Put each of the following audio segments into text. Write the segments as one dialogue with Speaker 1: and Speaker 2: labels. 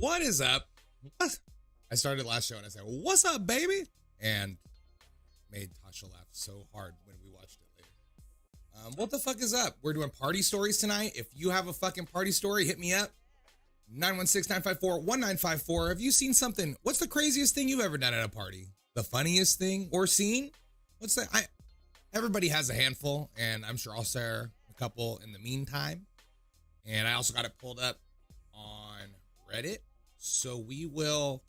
Speaker 1: What is up? What? I started last show and I said, what's up, baby? And made Tasha laugh so hard when we watched it later. What the fuck is up? We're doing party stories tonight. If you have a fucking party story, hit me up. 916-954-1954. Have you seen something? What's the craziest thing you've ever done at a party? The funniest thing or seen? What's that? Everybody has a handful, and I'm sure I'll share a couple in the meantime. And I also got it pulled up on Reddit. So we will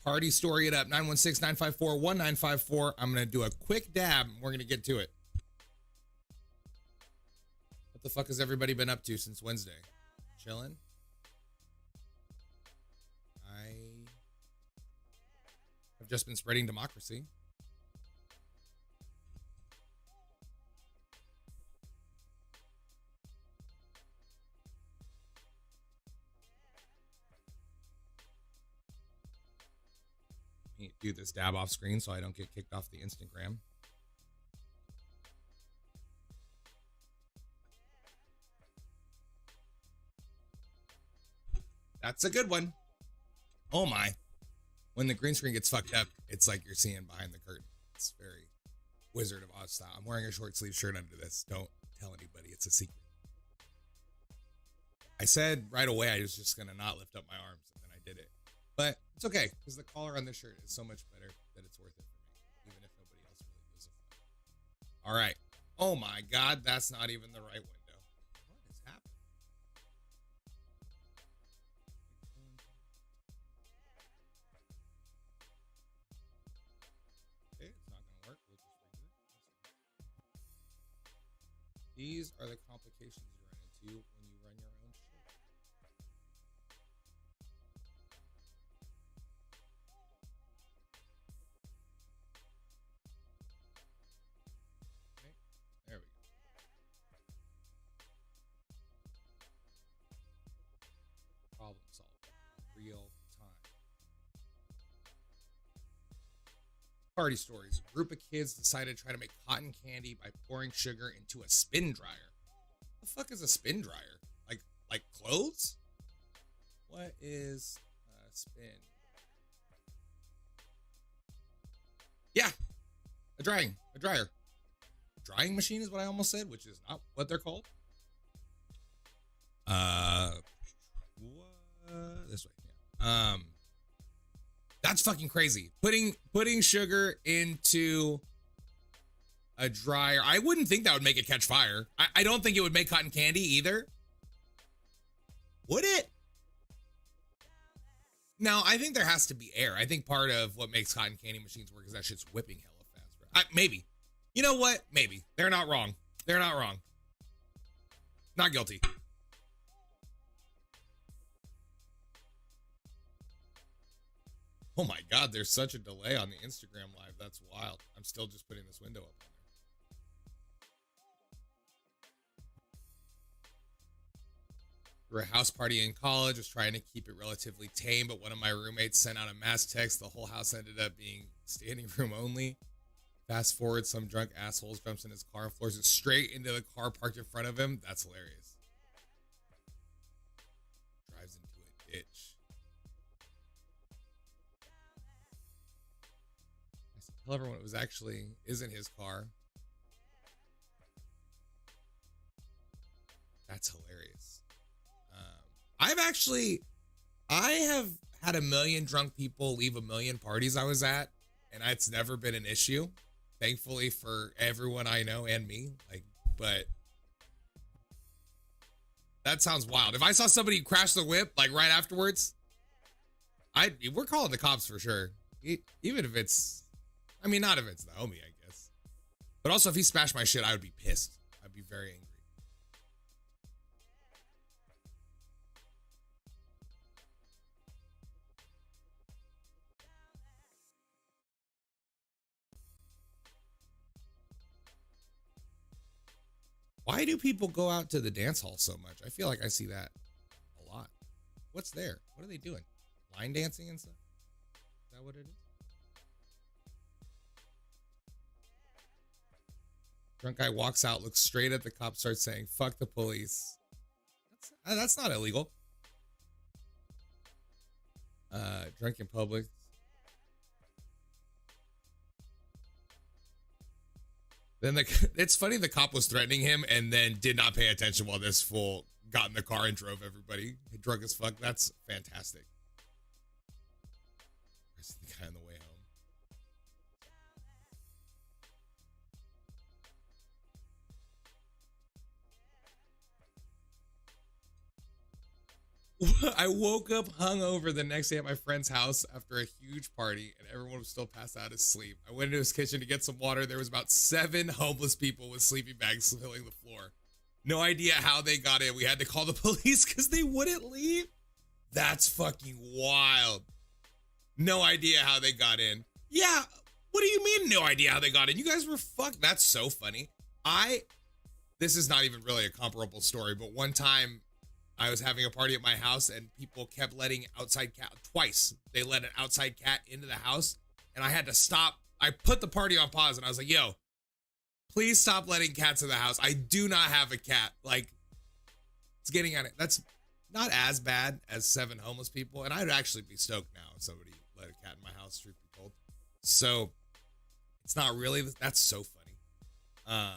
Speaker 1: party story it up. 916-954-1954. I'm going to do a quick dab, and we're going to get to it. What the fuck has everybody been up to since Wednesday? Chilling? I've just been spreading democracy. Do this dab off screen so I don't get kicked off the Instagram. That's a good one. Oh my. When the green screen gets fucked up, it's like you're seeing behind the curtain. It's very Wizard of Oz style. I'm wearing a short sleeve shirt under this. Don't tell anybody. It's a secret. I said right away I was just going to not lift up my arms, and then I did it. But it's okay, because the collar on this shirt is so much better that it's worth it for me, even if nobody else really gives a fuck. All right. Oh my God, that's not even the right window. What is happening? Okay, it's not going to work. We'll just redo it. These are the complications you run into when you run your own shit. Okay, there we go. Problem solved. Real time. Party stories. A group of kids decided to try to make cotton candy by pouring sugar into a spin dryer. The fuck is a spin dryer? Like clothes? What is a spin? Yeah, a dryer. Drying machine is what I almost said, which is not what they're called. This way. Yeah. That's fucking crazy. Putting sugar into a dryer. I wouldn't think that would make it catch fire. I don't think it would make cotton candy either. Would it? No, I think there has to be air. I think part of what makes cotton candy machines work is that shit's whipping hella fast. Right? Maybe. You know what? Maybe. They're not wrong. Not guilty. Oh my God, there's such a delay on the Instagram live. That's wild. I'm still just putting this window up on there. We were a house party in college, was trying to keep it relatively tame, but one of my roommates sent out a mass text. The whole house ended up being standing room only. Fast forward, some drunk assholes jumps in his car and floors it straight into the car parked in front of him. That's hilarious. Drives into a ditch. Tell everyone it isn't his car. That's hilarious. I have had a million drunk people leave a million parties I was at, and it's never been an issue. Thankfully for everyone I know and me. But that sounds wild. If I saw somebody crash the whip right afterwards, we're calling the cops for sure. Even if it's, not if it's the homie, I guess. But also, if he smashed my shit, I would be pissed. I'd be very angry. Why do people go out to the dance hall so much? I feel like I see that a lot. What's there? What are they doing? Line dancing and stuff? Is that what it is? Drunk guy walks out, looks straight at the cop, starts saying, "Fuck the police." That's not illegal. Drunk in public. Then it's funny the cop was threatening him and then did not pay attention while this fool got in the car and drove everybody drunk as fuck. That's fantastic. There's the guy on the way home. I woke up hungover the next day at my friend's house after a huge party and everyone was still passed out asleep. I went into his kitchen to get some water. There was about 7 homeless people with sleeping bags filling the floor. No idea how they got in. We had to call the police because they wouldn't leave. That's fucking wild. No idea how they got in. Yeah, what do you mean no idea how they got in? You guys were fucked. That's so funny. This is not even really a comparable story, but one time I was having a party at my house and people kept letting outside cat twice. They let an outside cat into the house and I had to stop. I put the party on pause and I was like, yo, please stop letting cats in the house. I do not have a cat. Like, it's getting at it. That's not as bad as 7 homeless people. And I'd actually be stoked now if somebody let a cat in my house, truth be told. So it's not really, that's so funny. Yeah.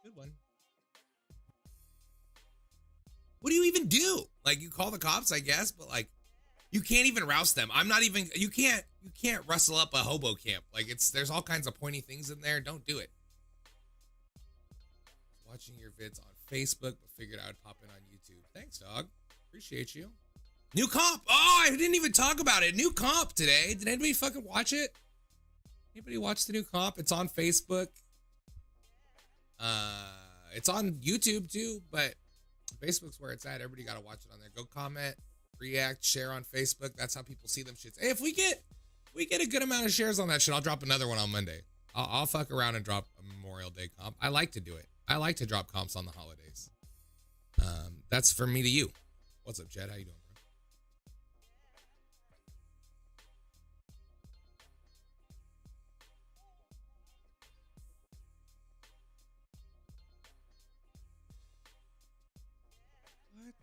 Speaker 1: Good one. What do you even do? Like, you call the cops, I guess, but like, you can't even roust them. You can't rustle up a hobo camp. Like, there's all kinds of pointy things in there. Don't do it. Watching your vids on Facebook, but figured I would pop in on YouTube. Thanks, dog. Appreciate you. New comp. Oh, I didn't even talk about it. New comp today. Did anybody fucking watch it? Anybody watch the new comp? It's on Facebook. It's on YouTube too, but Facebook's where it's at. Everybody got to watch it on there. Go comment, react, share on Facebook. That's how people see them shits. Hey, if we get a good amount of shares on that shit, I'll drop another one on Monday. I'll fuck around and drop a Memorial Day comp. I like to do it. I like to drop comps on the holidays. That's from me to you. What's up, Chad? How you doing, bro? What?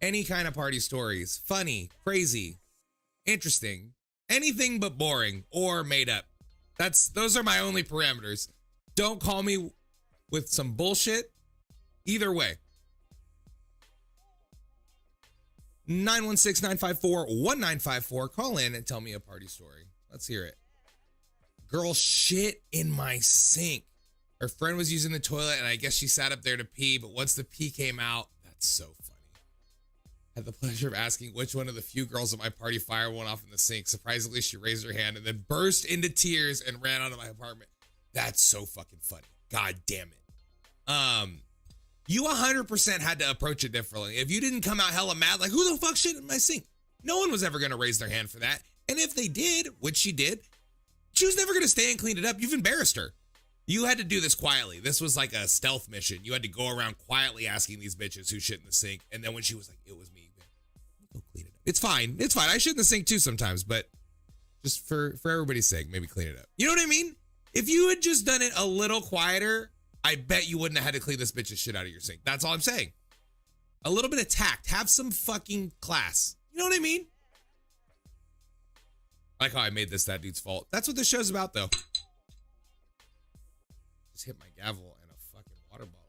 Speaker 1: Any kind of party stories. Funny, crazy, interesting, anything but boring or made up. Those are my only parameters. Don't call me with some bullshit. Either way. 916-954-1954. Call in and tell me a party story. Let's hear it. Girl shit in my sink. Her friend was using the toilet and I guess she sat up there to pee, but once the pee came out, that's so funny. Had the pleasure of asking which one of the few girls at my party fired one off in the sink. Surprisingly, she raised her hand and then burst into tears and ran out of my apartment. That's so fucking funny. God damn it. You 100% had to approach it differently. If you didn't come out hella mad, like, who the fuck shit in my sink? No one was ever going to raise their hand for that. And if they did, which she did, she was never going to stay and clean it up. You've embarrassed her. You had to do this quietly. This was like a stealth mission. You had to go around quietly asking these bitches who shit in the sink. And then when she was like, it was me, go clean it up. It's fine. It's fine. I shit in the sink too sometimes, but just for everybody's sake, maybe clean it up. You know what I mean? If you had just done it a little quieter, I bet you wouldn't have had to clean this bitch's shit out of your sink. That's all I'm saying. A little bit of tact. Have some fucking class. You know what I mean? I like how I made this that dude's fault. That's what this show's about, though. Just hit my gavel and a fucking water bottle.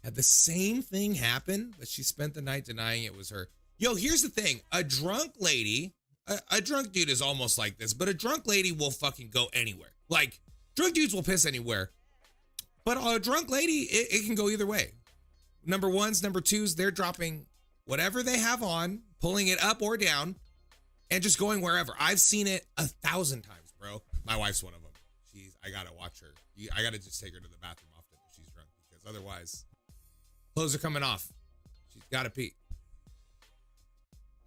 Speaker 1: Had the same thing happen, but she spent the night denying it was her. Yo, here's the thing. A drunk lady, a drunk dude is almost like this, but a drunk lady will fucking go anywhere. Like, drunk dudes will piss anywhere. But a drunk lady, it can go either way. Number ones, number twos, they're dropping whatever they have on, pulling it up or down, and just going wherever. I've seen it 1,000 times, bro. My wife's one of them. I gotta watch her. I gotta just take her to the bathroom often if she's drunk, because otherwise, clothes are coming off. She's gotta pee.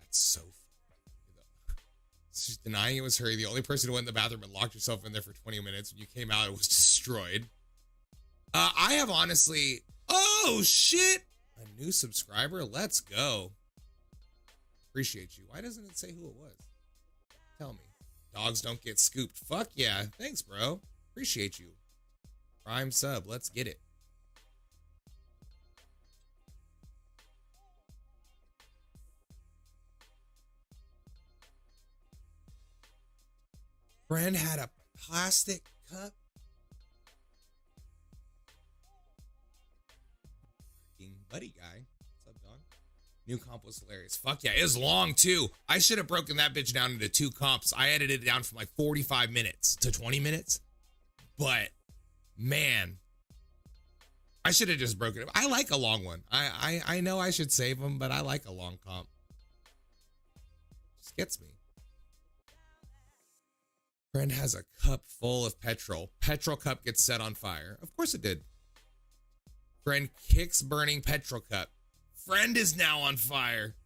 Speaker 1: That's so funny. She's denying it was her. The only person who went in the bathroom and locked herself in there for 20 minutes. When you came out, it was destroyed. I have honestly... Oh, shit! A new subscriber? Let's go. Appreciate you. Why doesn't it say who it was? Tell me. Dogs don't get scooped. Fuck yeah. Thanks, bro. Appreciate you. Prime sub. Let's get it. Friend had a plastic cup. Buddy guy. What's up, dog? New comp was hilarious. Fuck yeah. It was long too. I should have broken that bitch down into 2 comps. I edited it down from like 45 minutes to 20 minutes. But man, I should have just broken it. I like a long one. I know I should save them, but I like a long comp. Just gets me. Friend has a cup full of petrol. Petrol cup gets set on fire. Of course it did. Friend kicks burning petrol cup. Friend is now on fire.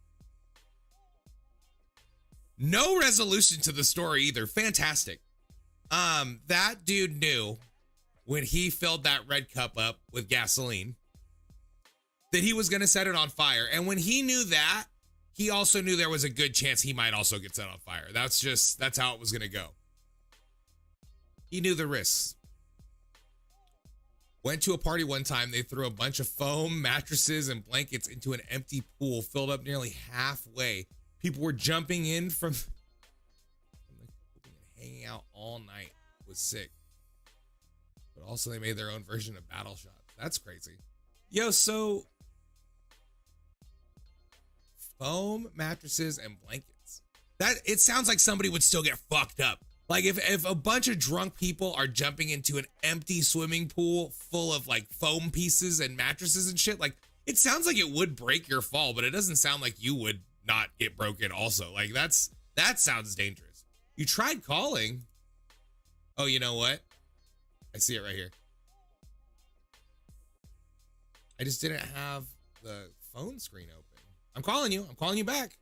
Speaker 1: No resolution to the story either. Fantastic. That dude knew when he filled that red cup up with gasoline that he was going to set it on fire. And when he knew that, he also knew there was a good chance he might also get set on fire. That's how it was going to go. He knew the risks. Went to a party one time. They threw a bunch of foam, mattresses, and blankets into an empty pool filled up nearly halfway. People were jumping in from the pool and hanging out all night. It was sick. But also they made their own version of Battle Shots. That's crazy. Yo, so foam, mattresses, and blankets. It sounds like somebody would still get fucked up. Like if a bunch of drunk people are jumping into an empty swimming pool full of like foam pieces and mattresses and shit, like it sounds like it would break your fall, but it doesn't sound like you would not get broken also. Like that sounds dangerous. You tried calling. Oh, you know what? I see it right here. I just didn't have the phone screen open. I'm calling you. I'm calling you back.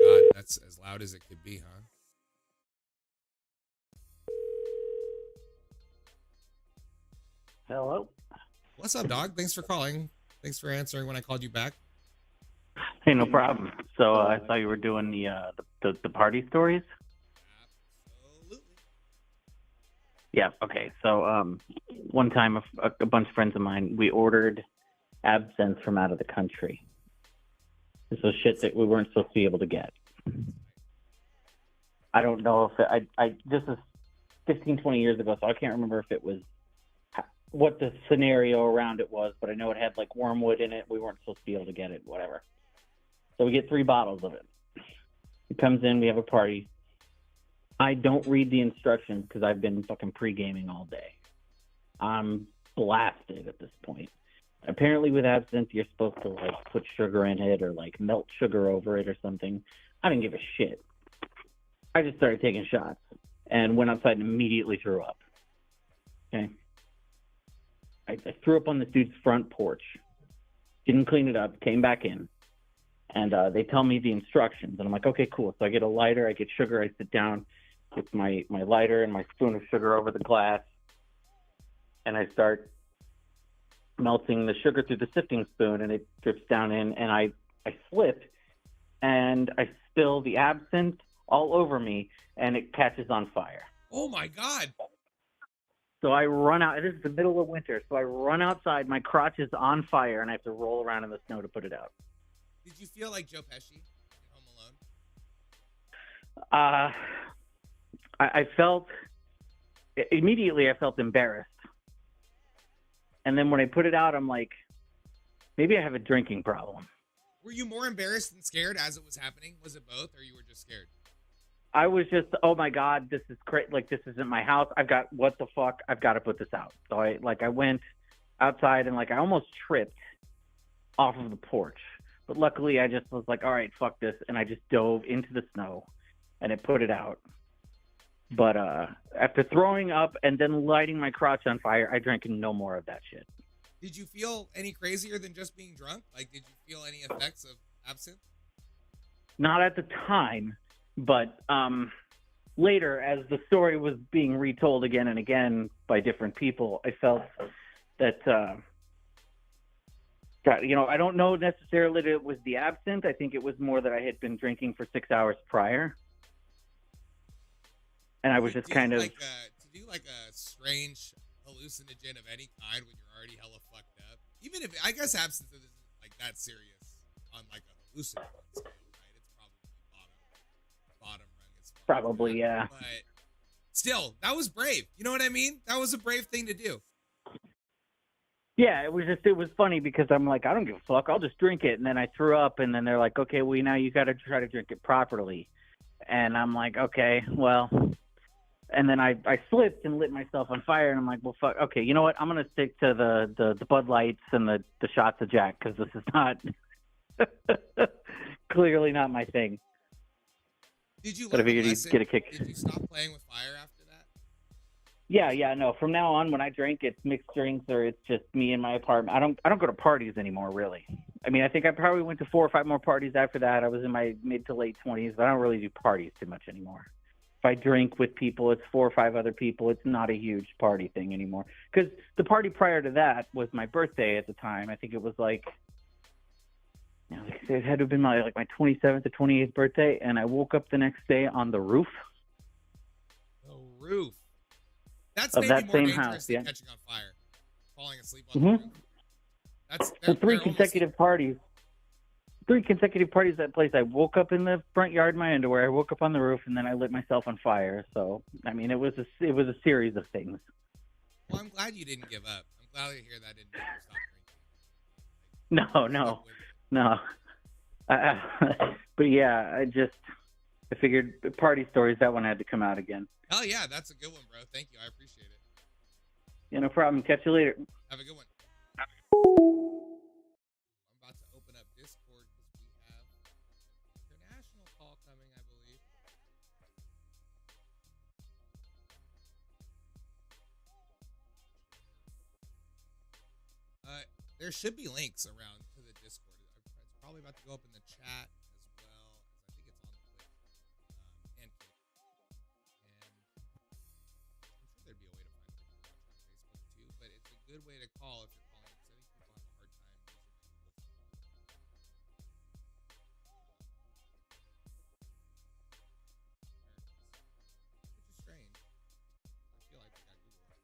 Speaker 1: God, that's as loud as it could be, huh?
Speaker 2: Hello.
Speaker 1: What's up, dog? Thanks for calling. Thanks for answering when I called you back.
Speaker 2: Hey, no problem. So I saw you were doing the party stories.
Speaker 1: Absolutely.
Speaker 2: Yeah. Okay. So one time a bunch of friends of mine, we ordered absinthe from out of the country. This was shit that we weren't supposed to be able to get. I don't know if this is 15, 20 years ago, so I can't remember if it was what the scenario around it was, but I know it had like wormwood in it. We weren't supposed to be able to get it, whatever. So we get 3 bottles of it. It comes in, we have a party. I don't read the instructions because I've been fucking pre-gaming all day. I'm blasted at this point. Apparently with absinthe, you're supposed to like put sugar in it or like melt sugar over it or something. I didn't give a shit. I just started taking shots and went outside and immediately threw up. Okay. I threw up on this dude's front porch. Didn't clean it up, came back in. And they tell me the instructions. And I'm like, okay, cool. So I get a lighter, I get sugar, I sit down with my lighter and my spoon of sugar over the glass. And I start melting the sugar through the sifting spoon, and it drips down in, and I slip, and I spill the absinthe all over me, and it catches on fire.
Speaker 1: Oh, my God.
Speaker 2: So I run out. This is the middle of winter, so I run outside. My crotch is on fire, and I have to roll around in the snow to put it out.
Speaker 1: Did you feel like Joe Pesci in Home Alone?
Speaker 2: I felt immediately. I felt embarrassed, and then when I put it out, I'm like, maybe I have a drinking problem.
Speaker 1: Were you more embarrassed than scared as it was happening? Was it both, or you were just scared?
Speaker 2: I was just, oh my God, this is great. Like, this isn't my house. What the fuck? I've got to put this out. So I went outside and I almost tripped off of the porch. But luckily I just was like, all right, fuck this. And I just dove into the snow and I put it out. But after throwing up and then lighting my crotch on fire, I drank no more of that shit.
Speaker 1: Did you feel any crazier than just being drunk? Like, did you feel any effects of absinthe?
Speaker 2: Not at the time. But later, as the story was being retold again and again by different people, I felt that, I don't know necessarily that it was the absinthe. I think it was more that I had been drinking for 6 hours prior. and I was
Speaker 1: to
Speaker 2: just
Speaker 1: do
Speaker 2: kind of,
Speaker 1: like a strange hallucinogen of any kind when you're already hella fucked up. Even if I guess abstinence isn't like that serious on like a hallucinogen scale, right? It's probably bottom rung as far as
Speaker 2: probably,
Speaker 1: that.
Speaker 2: yeah.
Speaker 1: But still, that was brave. You know what I mean? That was a brave thing to do.
Speaker 2: Yeah, it was funny because I'm like, I don't give a fuck. I'll just drink it. And then I threw up, and then they're like, okay, well, now you got to try to drink it properly. And I'm like, okay, well. And then I slipped and lit myself on fire, and I'm like, well, fuck. Okay, you know what? I'm gonna stick to the Bud Lights and the shots of Jack because this is not clearly not my thing.
Speaker 1: Did you
Speaker 2: But I
Speaker 1: learn a
Speaker 2: figured you'd
Speaker 1: lesson?
Speaker 2: get a kick.
Speaker 1: Did you stop playing with fire after that?
Speaker 2: Yeah, no. From now on, when I drink, it's mixed drinks or it's just me in my apartment. I don't go to parties anymore, really. I mean, I think I probably went to 4 or 5 more parties after that. I was in my mid to late 20s, but I don't really do parties too much anymore. If I drink with people, it's 4 or 5 other people. It's not a huge party thing anymore. Because the party prior to that was my birthday at the time. I think it was like, it had to have been my 27th or 28th birthday, and I woke up the next day on the roof.
Speaker 1: The roof. That's
Speaker 2: Of
Speaker 1: maybe
Speaker 2: that
Speaker 1: more
Speaker 2: same
Speaker 1: dangerous
Speaker 2: house,
Speaker 1: than
Speaker 2: yeah.
Speaker 1: falling asleep on the roof. That's
Speaker 2: For 3 consecutive parties. 3 consecutive parties at that place. I woke up in the front yard in my underwear. I woke up on the roof, and then I lit myself on fire. So, I mean, it was a series of things.
Speaker 1: Well, I'm glad you didn't give up. I'm glad to hear that didn't make you stop drinking.
Speaker 2: No. But yeah, I figured party stories, that one had to come out again.
Speaker 1: Oh yeah, that's a good one, bro. Thank you. I appreciate it.
Speaker 2: Yeah, no problem. Catch you later.
Speaker 1: Have a good one. I'm about to open up Discord because we have international call coming, I believe. There should be links around to the Discord. It's probably about to go up in the chat as well as I think it's on Twitch and Kick. And I'm sure there'd be a way to find it if you're watching on Facebook too. But it's a good way to call if you're calling because I think people have a hard time using the Google phone. Which is strange. I feel like they got Google.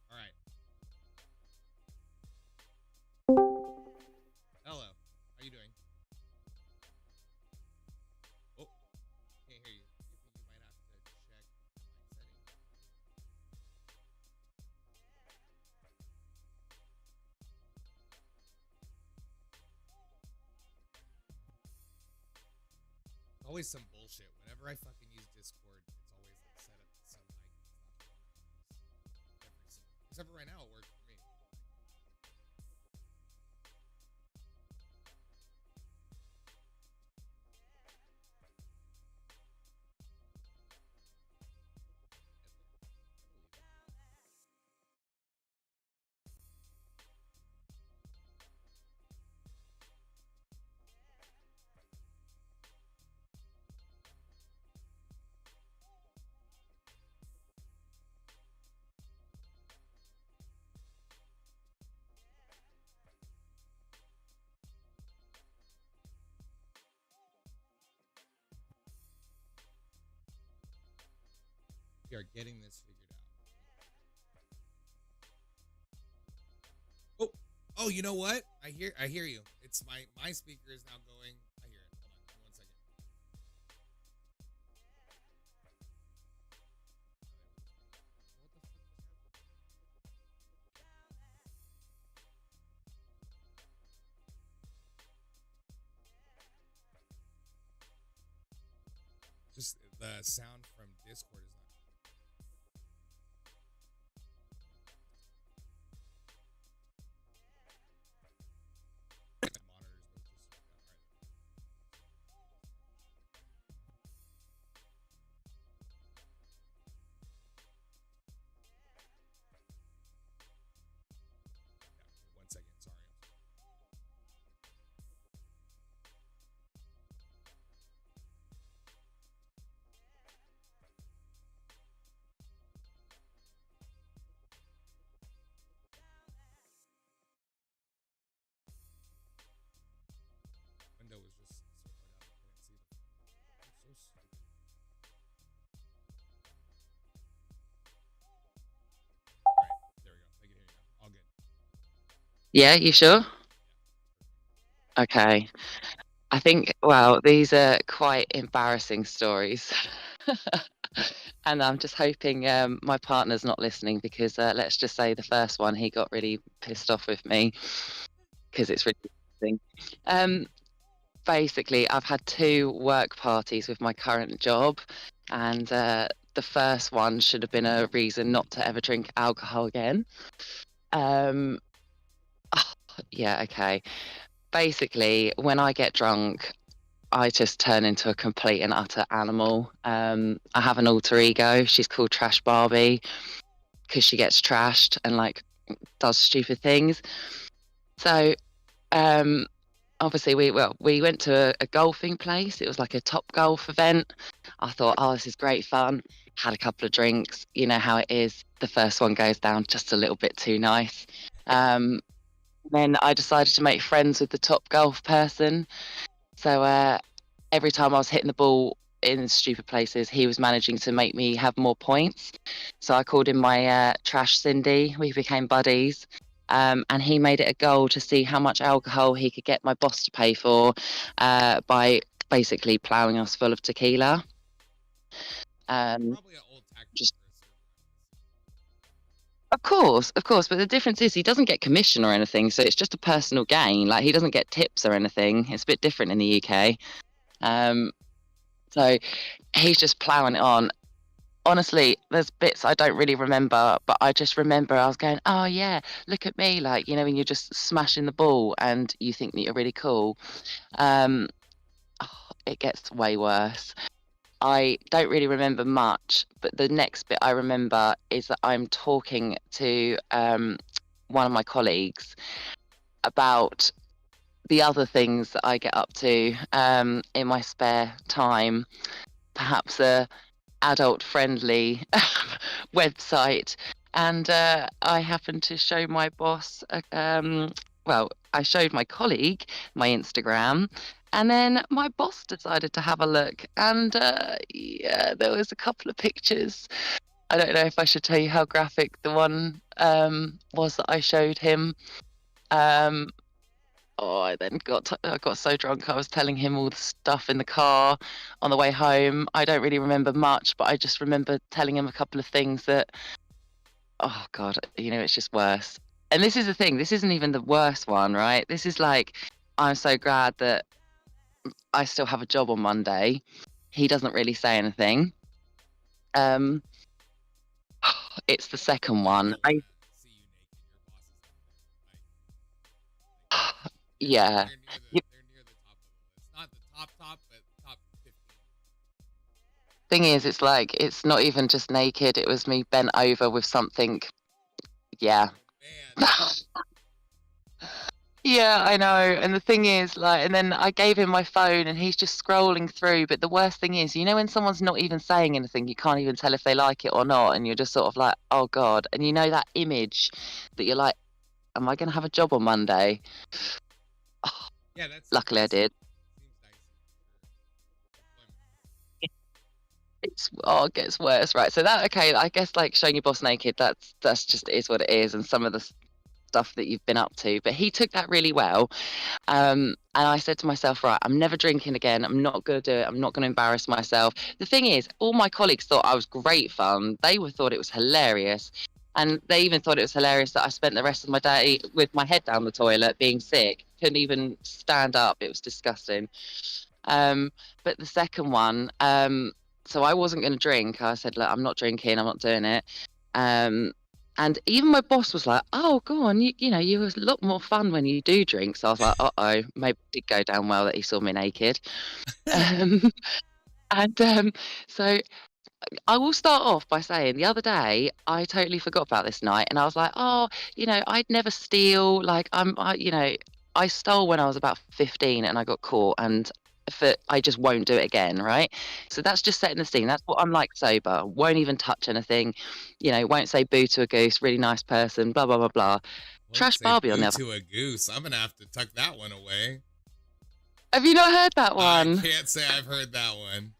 Speaker 1: All right. Hello. How you doing? Oh, can't hear you. You think you might have to check mic settings? Always some bullshit. Whenever I fucking use Discord, it's always like set up some mic that's not the one I use. Except for right now, it worked for me. We are getting this figured out. Oh, you know what? I hear you. It's my speaker is now going. I hear it. Hold on, give me 1 second. What the fuck just happened? Just the sound from Discord is not. Monitors both just all right. Yeah, 1 second. Sorry.
Speaker 3: Yeah, you sure? Okay. I think, well, these are quite embarrassing stories. And I'm just hoping my partner's not listening because let's just say the first one, he got really pissed off with me because it's really embarrassing. Basically, I've had two work parties with my current job, and the first one should have been a reason not to ever drink alcohol again. Um, yeah, okay. Basically, when I get drunk, I just turn into a complete and utter animal. I have an alter ego. She's called Trash Barbie because she gets trashed and like does stupid things. So, um, obviously, we went to a golfing place. It was like a Top Golf event. I thought, oh, this is great fun. Had a couple of drinks. You know how it is. The first one goes down just a little bit too nice. Then I decided to make friends with the Top Golf person. So every time I was hitting the ball in stupid places, he was managing to make me have more points. So I called him my Trash Cindy. We became buddies. And he made it a goal to see how much alcohol he could get my boss to pay for by basically ploughing us full of tequila.
Speaker 1: Probably an old tactic.
Speaker 3: Just Of course, but the difference is he doesn't get commission or anything, so it's just a personal gain. Like he doesn't get tips or anything. It's a bit different in the UK. Um, so he's just ploughing it on. Honestly, there's bits I don't really remember, but I just remember I was going, "Oh yeah, look at me!" Like when you're just smashing the ball and you think that you're really cool. Um, it gets way worse. I don't really remember much, but the next bit I remember is that I'm talking to one of my colleagues about the other things that I get up to in my spare time, perhaps a adult-friendly website, and I happened to show my boss. Well, I showed my colleague my Instagram, and then my boss decided to have a look, and yeah, there was a couple of pictures. I don't know if I should tell you how graphic the one was that I showed him. Oh, I got so drunk. I was telling him all the stuff in the car on the way home. I don't really remember much, but I just remember telling him a couple of things that, oh God, it's just worse. And this is the thing. This isn't even the worst one, right? This is like, I'm so glad that I still have a job on Monday. He doesn't really say anything. It's the second one.
Speaker 1: See you naked. Your boss is
Speaker 3: Yeah.
Speaker 1: they're near the top of the list. Not the top, but top 15.
Speaker 3: Thing is, it's like it's not even just naked. It was me bent over with something. Yeah.
Speaker 1: Man.
Speaker 3: Yeah, I know. And the thing is, like, and then I gave him my phone and he's just scrolling through. But the worst thing is, when someone's not even saying anything, you can't even tell if they like it or not. And you're just sort of like, oh God. And that image that you're like, am I going to have a job on Monday? Oh,
Speaker 1: Yeah, that's
Speaker 3: luckily I did. It gets worse, right? So I guess like showing your boss naked, that's just is what it is, and some of the stuff that you've been up to. But he took that really well, and I said to myself, right, I'm never drinking again. I'm not gonna do it. I'm not gonna embarrass myself. The thing is, all my colleagues thought I was great fun. They thought it was hilarious, and they even thought it was hilarious that I spent the rest of my day with my head down the toilet, being sick. Couldn't even stand up. It was disgusting. But the second one, so I wasn't going to drink. I said, look, I'm not drinking. I'm not doing it. And even my boss was like, oh, go on. You was a lot more fun when you do drink. So I was like, uh-oh, maybe it did go down well that he saw me naked. So I will start off by saying the other day, I totally forgot about this night. And I was like, oh, I'd never steal. Like, I stole when I was about 15 and I got caught. And I just won't do it again, right? So that's just setting the scene. That's what I'm like sober. Won't even touch anything. Won't say boo to a goose. Really nice person. Blah blah blah blah. Trash Barbie on the other.
Speaker 1: To a goose. I'm gonna have to tuck that one away.
Speaker 3: Have you not heard that one?
Speaker 1: I can't say I've heard that one.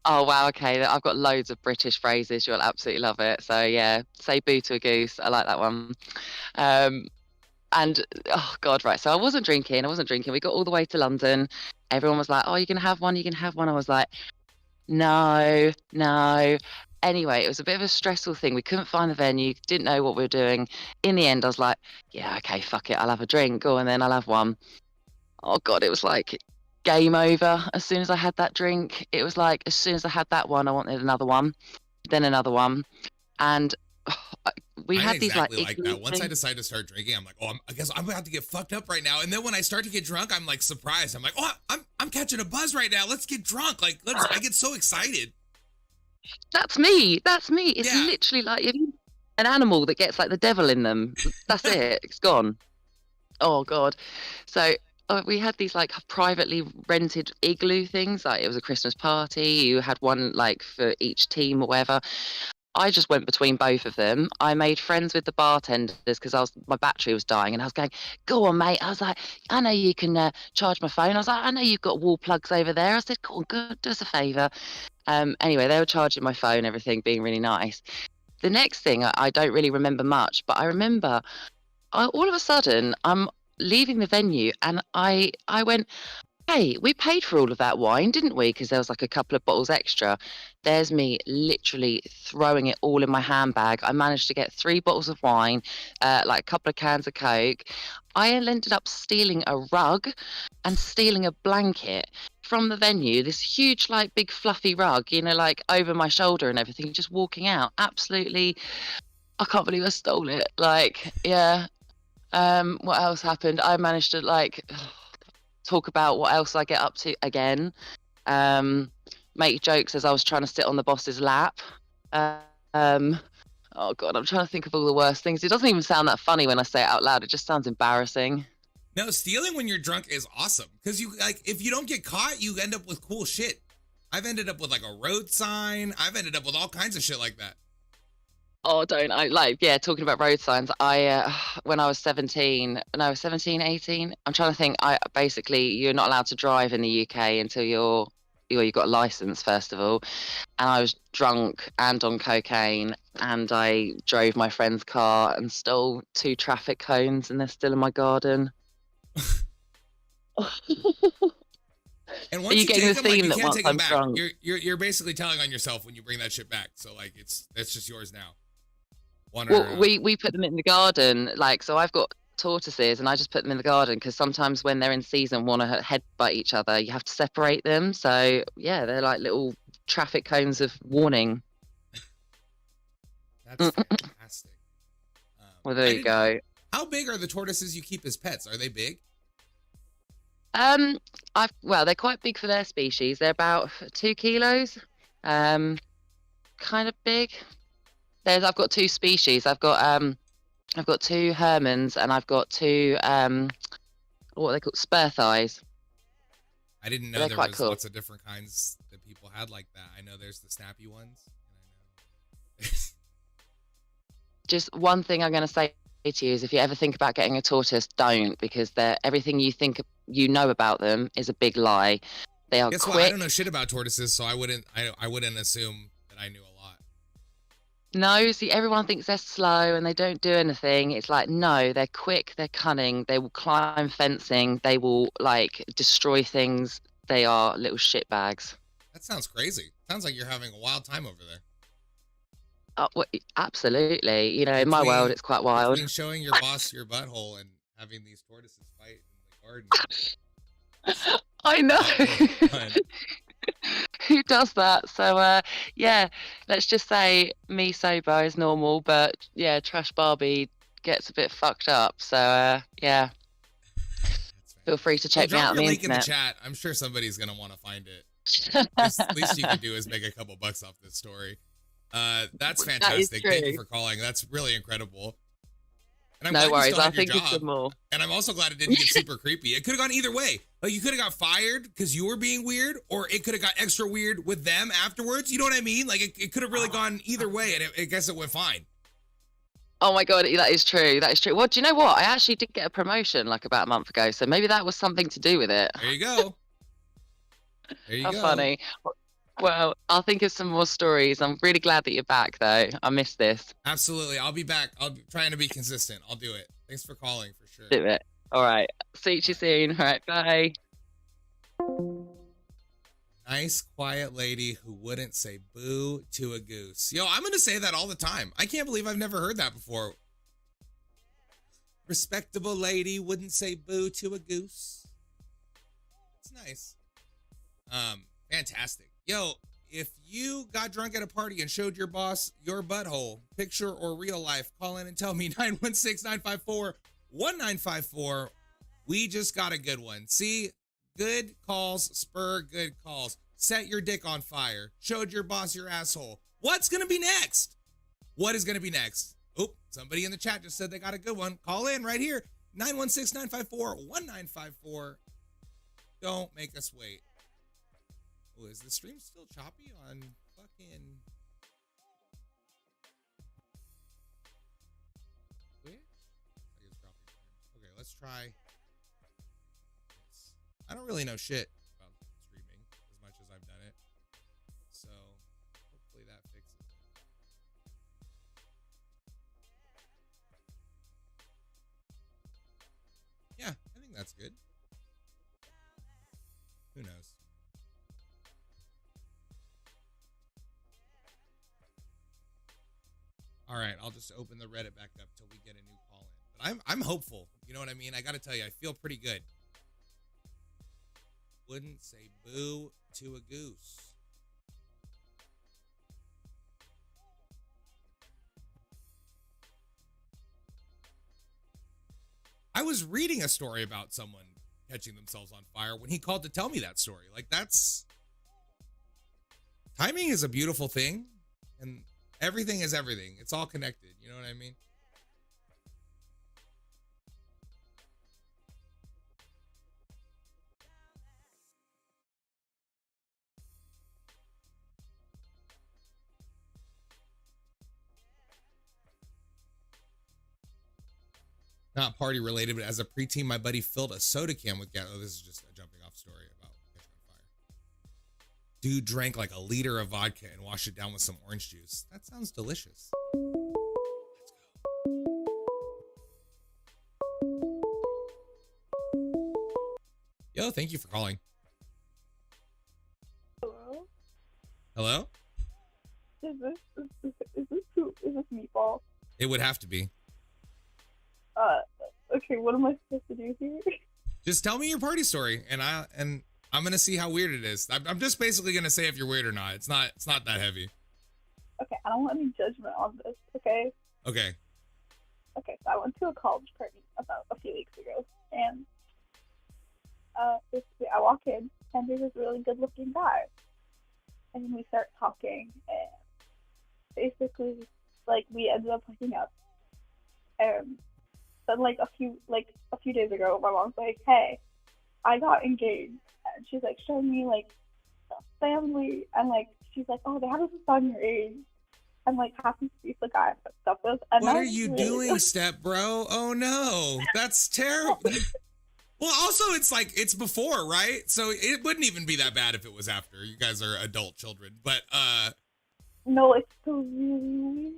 Speaker 3: Oh wow, okay. I've got loads of British phrases. You'll absolutely love it. So yeah, say boo to a goose. I like that one. And oh god, right. So I wasn't drinking. We got all the way to London. Everyone was like, "Oh, you can have one. You can have one." I was like, "No, no." Anyway, it was a bit of a stressful thing. We couldn't find the venue. Didn't know what we were doing. In the end, I was like, "Yeah, okay, fuck it. I'll have a drink. Go and then I'll have one." Oh god, it was like game over. As soon as I had that drink, it was like as soon as I had that one, I wanted another one, then another one, and we
Speaker 1: I'm
Speaker 3: had these like
Speaker 1: exactly like
Speaker 3: igloo
Speaker 1: that. Once I
Speaker 3: things.
Speaker 1: decide to start drinking, I'm like, oh, I guess I'm about to get fucked up right now. And then when I start to get drunk, I'm like surprised. I'm like, oh, I'm catching a buzz right now. Let's get drunk. Like, I get so excited.
Speaker 3: That's me. That's me. It's
Speaker 1: Yeah.
Speaker 3: literally like if you an animal that gets like the devil in them. That's it. It's gone. Oh god. So we had these like privately rented igloo things. Like it was a Christmas party. You had one like for each team or whatever. I just went between both of them. I made friends with the bartenders because my battery was dying, and I was going, "Go on, mate." I was like, "I know you can charge my phone." I was like, "I know you've got wall plugs over there." I said, "Go on, go do us a favour." Anyway, they were charging my phone, everything being really nice. The next thing, I don't really remember much, but I remember all of a sudden I'm leaving the venue, and I went, "Hey, we paid for all of that wine, didn't we?" Because there was like a couple of bottles extra. There's me literally throwing it all in my handbag. I managed to get 3 bottles of wine, like a couple of cans of Coke. I ended up stealing a rug and stealing a blanket from the venue. This huge, like, big fluffy rug, like over my shoulder and everything, just walking out. Absolutely, I can't believe I stole it. Like, yeah. What else happened? I managed to like talk about what else I get up to again. Make jokes as I was trying to sit on the boss's lap. Um, oh god, I'm trying to think of all the worst things. It doesn't even sound that funny when I say it out loud. It just sounds embarrassing.
Speaker 1: No, stealing when you're drunk is awesome because you like if you don't get caught, you end up with cool shit. I've ended up with like a road sign. I've ended up with all kinds of shit like that.
Speaker 3: Oh, don't I like, yeah, talking about road signs. I when I was 17, no, 17, 18, I'm trying to think. I basically you're not allowed to drive in the UK until you've got a license first of all. And I was drunk and on cocaine, and I drove my friend's car and stole 2 traffic cones, and they're still in my garden.
Speaker 1: And
Speaker 3: Are
Speaker 1: once
Speaker 3: you
Speaker 1: you
Speaker 3: getting
Speaker 1: take
Speaker 3: the
Speaker 1: them, like,
Speaker 3: theme
Speaker 1: you
Speaker 3: that
Speaker 1: can't
Speaker 3: once
Speaker 1: take them
Speaker 3: I'm
Speaker 1: back.
Speaker 3: drunk?
Speaker 1: You're basically telling on yourself when you bring that shit back. So like that's just yours now.
Speaker 3: Well, we put them in the garden, like, so I've got tortoises, and I just put them in the garden because sometimes when they're in season, want to headbutt each other, you have to separate them. So yeah, they're like little traffic cones of warning.
Speaker 1: That's fantastic.
Speaker 3: Well, there you go.
Speaker 1: How big are the tortoises you keep as pets? Are they big?
Speaker 3: Well, they're quite big for their species. They're about 2 kilos. Kind of big. I've got 2 species. I've got 2 Hermans, and I've got 2 what are they called, spur thighs.
Speaker 1: I didn't know
Speaker 3: They're
Speaker 1: there
Speaker 3: quite
Speaker 1: was
Speaker 3: cool.
Speaker 1: lots of different kinds that people had like that. I know there's the snappy ones. And I know.
Speaker 3: Just one thing I'm going to say to you is if you ever think about getting a tortoise, don't, because everything you think you know about them is a big lie. They are
Speaker 1: Guess
Speaker 3: quick.
Speaker 1: what? I don't know shit about tortoises, so I wouldn't assume that I knew a lot.
Speaker 3: No, see, everyone thinks they're slow and they don't do anything. It's like, no, they're quick, they're cunning, they will climb fencing, they will like destroy things. They are little shitbags.
Speaker 1: That sounds crazy. Sounds like you're having a wild time over there.
Speaker 3: Well, absolutely. In my world, it's quite wild.
Speaker 1: Between showing your boss your butthole and having these tortoises fight in the garden.
Speaker 3: I know.
Speaker 1: Fun.
Speaker 3: Who does that? So, yeah, let's just say me sober is normal, but yeah, Trash Barbie gets a bit fucked up. So, yeah, feel free to check me out on
Speaker 1: your
Speaker 3: the
Speaker 1: link
Speaker 3: internet.
Speaker 1: in the chat. I'm sure somebody's gonna want to find it. Least you can do is make a couple bucks off this story. That's fantastic. Thank you for calling. That's really incredible. And I'm
Speaker 3: No
Speaker 1: glad you
Speaker 3: worries.
Speaker 1: still
Speaker 3: I'll
Speaker 1: have your
Speaker 3: think of
Speaker 1: job.
Speaker 3: some more.
Speaker 1: And I'm also glad it didn't get super creepy. It could have gone either way. Like you could have got fired because you were being weird, or it could have got extra weird with them afterwards. You know what I mean? Like it could have really gone either way, and I guess it went fine.
Speaker 3: Oh my God, that is true. That is true. Well, do you know what? I actually did get a promotion like about a month ago, so maybe that was something to do with it.
Speaker 1: There you go. There you
Speaker 3: How
Speaker 1: go.
Speaker 3: funny. Well, I'll think of some more stories. I'm really glad that you're back, though. I missed this.
Speaker 1: Absolutely. I'll be back. I'll be trying to be consistent. I'll do it. Thanks for calling for sure.
Speaker 3: Do it. All right. See you soon. All right. Bye.
Speaker 1: Nice, quiet lady who wouldn't say boo to a goose. Yo, I'm going to say that all the time. I can't believe I've never heard that before. Respectable lady wouldn't say boo to a goose. It's nice. Fantastic. Yo, if you got drunk at a party and showed your boss your butthole, picture or real life, call in and tell me 916-954-1954. We just got a good one. See, good calls spur good calls. Set your dick on fire. Showed your boss your asshole. What's going to be next? What is going to be next? Oh, somebody in the chat just said they got a good one. Call in right here. 916-954-1954. Don't make us wait. Oh, is the stream still choppy on fucking Twitch? I guess dropping. Okay, let's try this. I don't really know shit about streaming as much as I've done it. So hopefully that fixes it. Yeah, I think that's good. Who knows? All right, I'll just open the Reddit back up till we get a new call in. But I'm hopeful. You know what I mean? I got to tell you, I feel pretty good. Wouldn't say boo to a goose. I was reading a story about someone catching themselves on fire when he called to tell me that story. Like, that's... Timing is a beautiful thing, and everything is everything. It's all connected. You know what I mean? Not party related, but as a preteen, my buddy filled a soda can with gas. Oh, this is just a jumping off story about catching on fire. Dude drank like a liter of vodka and washed it down with some orange juice. That sounds delicious. Let's go. Yo, thank you for calling.
Speaker 4: Hello?
Speaker 1: Hello?
Speaker 4: Is this Meatball?
Speaker 1: It would have to be.
Speaker 4: Okay, what am I supposed to do here?
Speaker 1: Just tell me your party story, and I'm gonna see how weird it is. I'm just basically gonna say if you're weird or not. It's not that heavy.
Speaker 4: Okay, I don't want any judgment on this, okay?
Speaker 1: Okay.
Speaker 4: Okay, so I went to a college party about a few weeks ago, and basically I walk in, and there's this really good-looking guy, and we start talking, and basically, like, we ended up hooking up, and then like a few days ago, my mom's like, "Hey, I got engaged," and she's like showing me like the family, and like she's like, "Oh, they have a son your age," and like happens to be the guy I hooked up with. And
Speaker 1: What
Speaker 4: that
Speaker 1: are
Speaker 4: was
Speaker 1: you
Speaker 4: really
Speaker 1: doing,
Speaker 4: good.
Speaker 1: step bro? Oh no, that's terrible. Well, also it's like it's before, right? So it wouldn't even be that bad if it was after. You guys are adult children, but
Speaker 4: No, it's still really weird.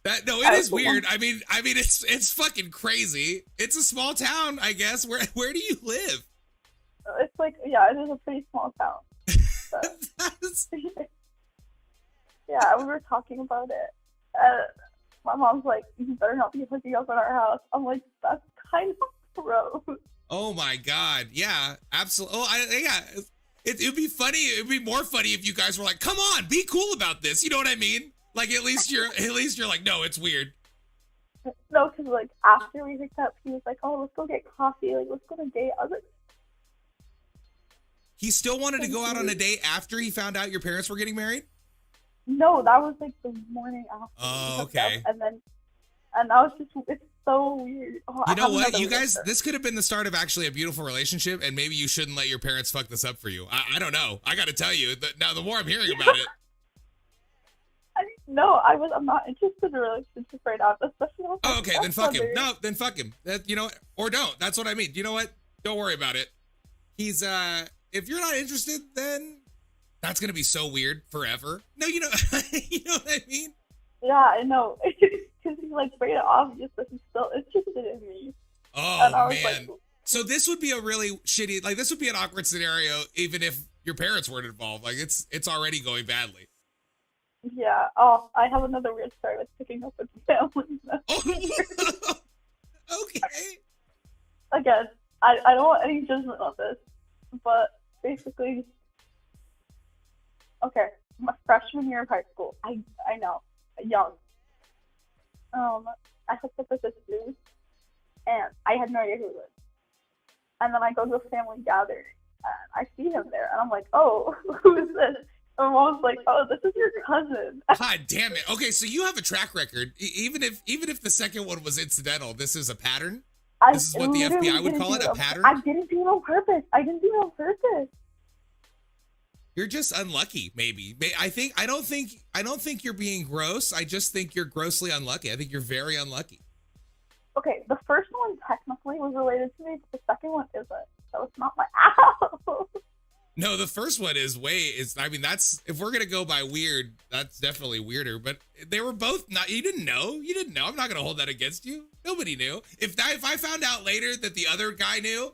Speaker 1: it is weird. I mean it's fucking crazy. It's a small town, I guess. Where do you live?
Speaker 4: It's like, yeah, it is a pretty small town. But,
Speaker 1: That's-
Speaker 4: yeah, we were talking about it. My mom's like, "You better not be hooking up in our house." I'm like, "That's kind of gross."
Speaker 1: Oh my god, yeah, absolutely. Oh, yeah, it'd be funny. It'd be more funny if you guys were like, "Come on, be cool about this." You know what I mean? Like at least you're like, "No, it's weird."
Speaker 4: No, because like after we hooked up, he was like, "Oh, let's go get coffee. Like, let's go on a date." I was like,
Speaker 1: He still wanted to go out on a date after he found out your parents were getting married?
Speaker 4: "No, that was like the morning after."
Speaker 1: Oh,
Speaker 4: we hooked
Speaker 1: okay.
Speaker 4: up, and I was just, it's so weird. Oh, I
Speaker 1: You know
Speaker 4: have
Speaker 1: what?
Speaker 4: another
Speaker 1: You guys,
Speaker 4: answer.
Speaker 1: this could have been the start of actually a beautiful relationship, and maybe you shouldn't let your parents fuck this up for you. I don't know. I got to tell you, now the more I'm hearing about it.
Speaker 4: No, I'm not interested in a relationship right now, especially with my
Speaker 1: Oh, okay, then fuck him.
Speaker 4: stepmother.
Speaker 1: No, then fuck him. You know, or don't. That's what I mean. You know what? Don't worry about it. He's if you're not interested, then That's gonna be so weird forever. No, you know, you know what I mean?
Speaker 4: Yeah, I know. Because he like made it obvious that he's still interested in me. And I
Speaker 1: Oh
Speaker 4: was
Speaker 1: man.
Speaker 4: like,
Speaker 1: So this would be a really shitty, like this would be an awkward scenario, even if your parents weren't involved. Like it's already going badly.
Speaker 4: yeah. Oh, I have another weird story with picking up with family.
Speaker 1: Oh, okay.
Speaker 4: Again, I don't want any judgment on this, but basically, okay, my freshman year of high school, I know, young. I hooked up with this dude, and I had no idea who he was. And then I go to a family gathering, and I see him there, and I'm like, oh, who is this? And mom was like, oh, this is your cousin.
Speaker 1: God damn it. Okay, so you have a track record. Even if the second one was incidental, this is a pattern. This is what the
Speaker 4: literally
Speaker 1: FBI would
Speaker 4: didn't
Speaker 1: call
Speaker 4: do
Speaker 1: it, a pattern.
Speaker 4: I didn't do it on purpose.
Speaker 1: You're just unlucky, maybe. I don't think you're being gross. I just think you're grossly unlucky. I think you're very unlucky.
Speaker 4: Okay, the first one technically was related to me, but the second one isn't. So it's not my ow.
Speaker 1: No, the first one is I mean, that's, if we're gonna go by weird, that's definitely weirder. But they were both not. You didn't know. I'm not gonna hold that against you. Nobody knew. If I found out later that the other guy knew,